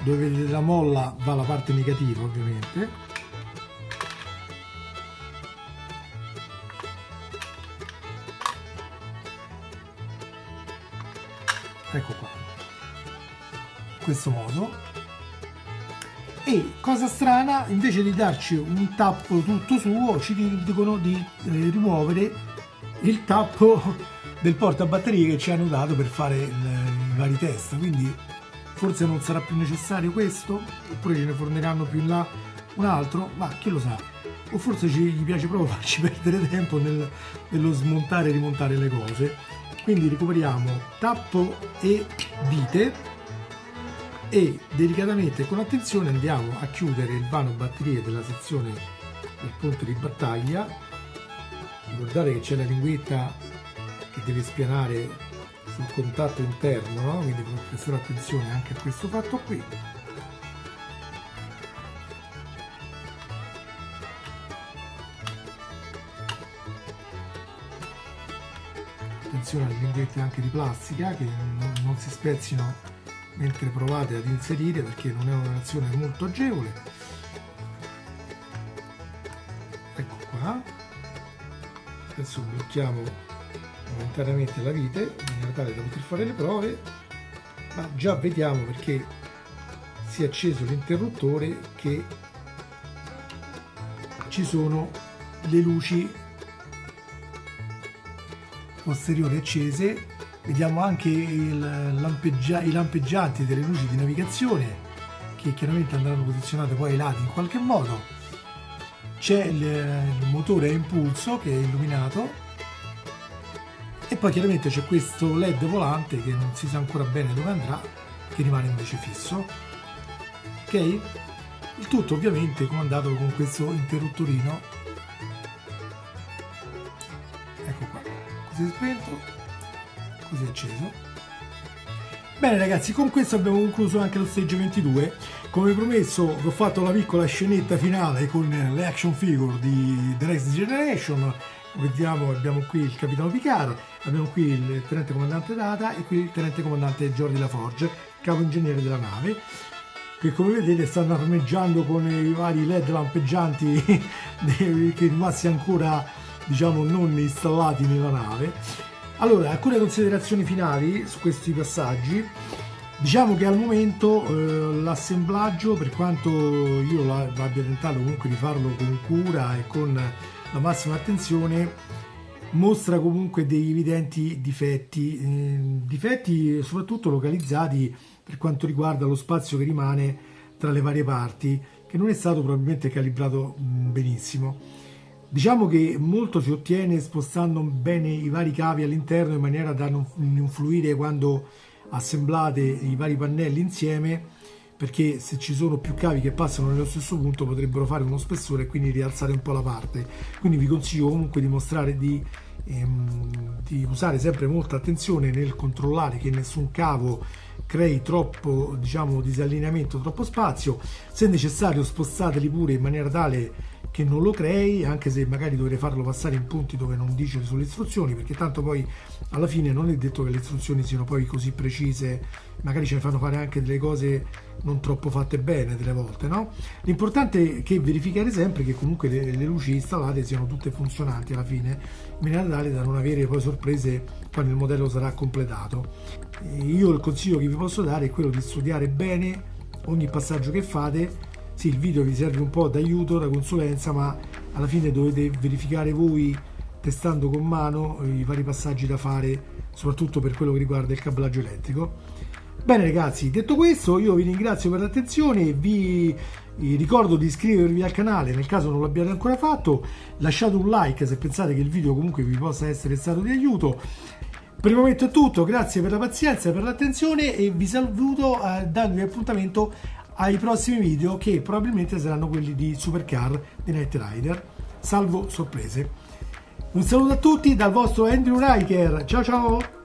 Dove vedete la molla va la parte negativa ovviamente. Ecco qua, in questo modo. E cosa strana, invece di darci un tappo tutto suo, ci dicono di rimuovere il tappo del portabatterie che ci hanno dato per fare i vari test, quindi forse non sarà più necessario questo, oppure ce ne forniranno più in là un altro, ma chi lo sa, o forse gli piace proprio farci perdere tempo nello smontare e rimontare le cose. Quindi recuperiamo tappo e vite e delicatamente con attenzione andiamo a chiudere il vano batterie della sezione del ponte di battaglia. Ricordate che c'è la linguetta che deve spianare sul contatto interno, no? Quindi prestare attenzione anche a questo fatto qui. Attenzione alle linguette anche di plastica che non si spezzino mentre provate ad inserire, perché non è un'operazione molto agevole. Ecco qua, adesso blocchiamo momentaneamente la vite in maniera tale da poter fare le prove, ma già vediamo, perché si è acceso l'interruttore, che ci sono le luci posteriori accese. Vediamo anche i lampeggianti delle luci di navigazione, che chiaramente andranno posizionate poi ai lati in qualche modo. C'è il motore a impulso che è illuminato e poi chiaramente c'è questo LED volante che non si sa ancora bene dove andrà, che rimane invece fisso, ok? Il tutto ovviamente comandato con questo interruttorino. Ecco qua, così è spento, così è acceso. Bene ragazzi, con questo abbiamo concluso anche lo stage 22. Come promesso vi ho fatto la piccola scenetta finale con le action figure di The Next Generation. Vediamo, abbiamo qui il capitano Picard, abbiamo qui il tenente comandante Data e qui il tenente comandante Geordi LaForge, capo ingegnere della nave, che come vedete stanno armeggiando con i vari LED lampeggianti che rimasti ancora, diciamo, non installati nella nave. Allora, alcune considerazioni finali su questi passaggi. Diciamo che al momento l'assemblaggio, per quanto io abbia tentato comunque di farlo con cura e con la massima attenzione, mostra comunque degli evidenti difetti soprattutto localizzati per quanto riguarda lo spazio che rimane tra le varie parti, che non è stato probabilmente calibrato benissimo. Diciamo che molto si ottiene spostando bene i vari cavi all'interno in maniera da non influire quando assemblate i vari pannelli insieme, perché se ci sono più cavi che passano nello stesso punto potrebbero fare uno spessore e quindi rialzare un po' la parte. Quindi vi consiglio comunque di mostrare di usare sempre molta attenzione nel controllare che nessun cavo crei troppo, diciamo, disallineamento, troppo spazio. Se necessario spostateli pure in maniera tale che non lo crei, anche se magari dovrei farlo passare in punti dove non dice sulle istruzioni, perché tanto poi alla fine non è detto che le istruzioni siano poi così precise, magari ce ne fanno fare anche delle cose non troppo fatte bene delle volte, no? L'importante è che verificare sempre che comunque le luci installate siano tutte funzionanti alla fine, in maniera tale da non avere poi sorprese quando il modello sarà completato. Io il consiglio che vi posso dare è quello di studiare bene ogni passaggio che fate. Sì, il video vi serve un po' d'aiuto, da consulenza, ma alla fine dovete verificare voi, testando con mano, i vari passaggi da fare, soprattutto per quello che riguarda il cablaggio elettrico. Bene ragazzi, detto questo, io vi ringrazio per l'attenzione, vi ricordo di iscrivervi al canale nel caso non l'abbiate ancora fatto, lasciate un like se pensate che il video comunque vi possa essere stato di aiuto. Per il momento è tutto, grazie per la pazienza e per l'attenzione e vi saluto dandovi appuntamento ai prossimi video che probabilmente saranno quelli di Supercar di Knight Rider, salvo sorprese. Un saluto a tutti dal vostro Andrew Riker, ciao ciao!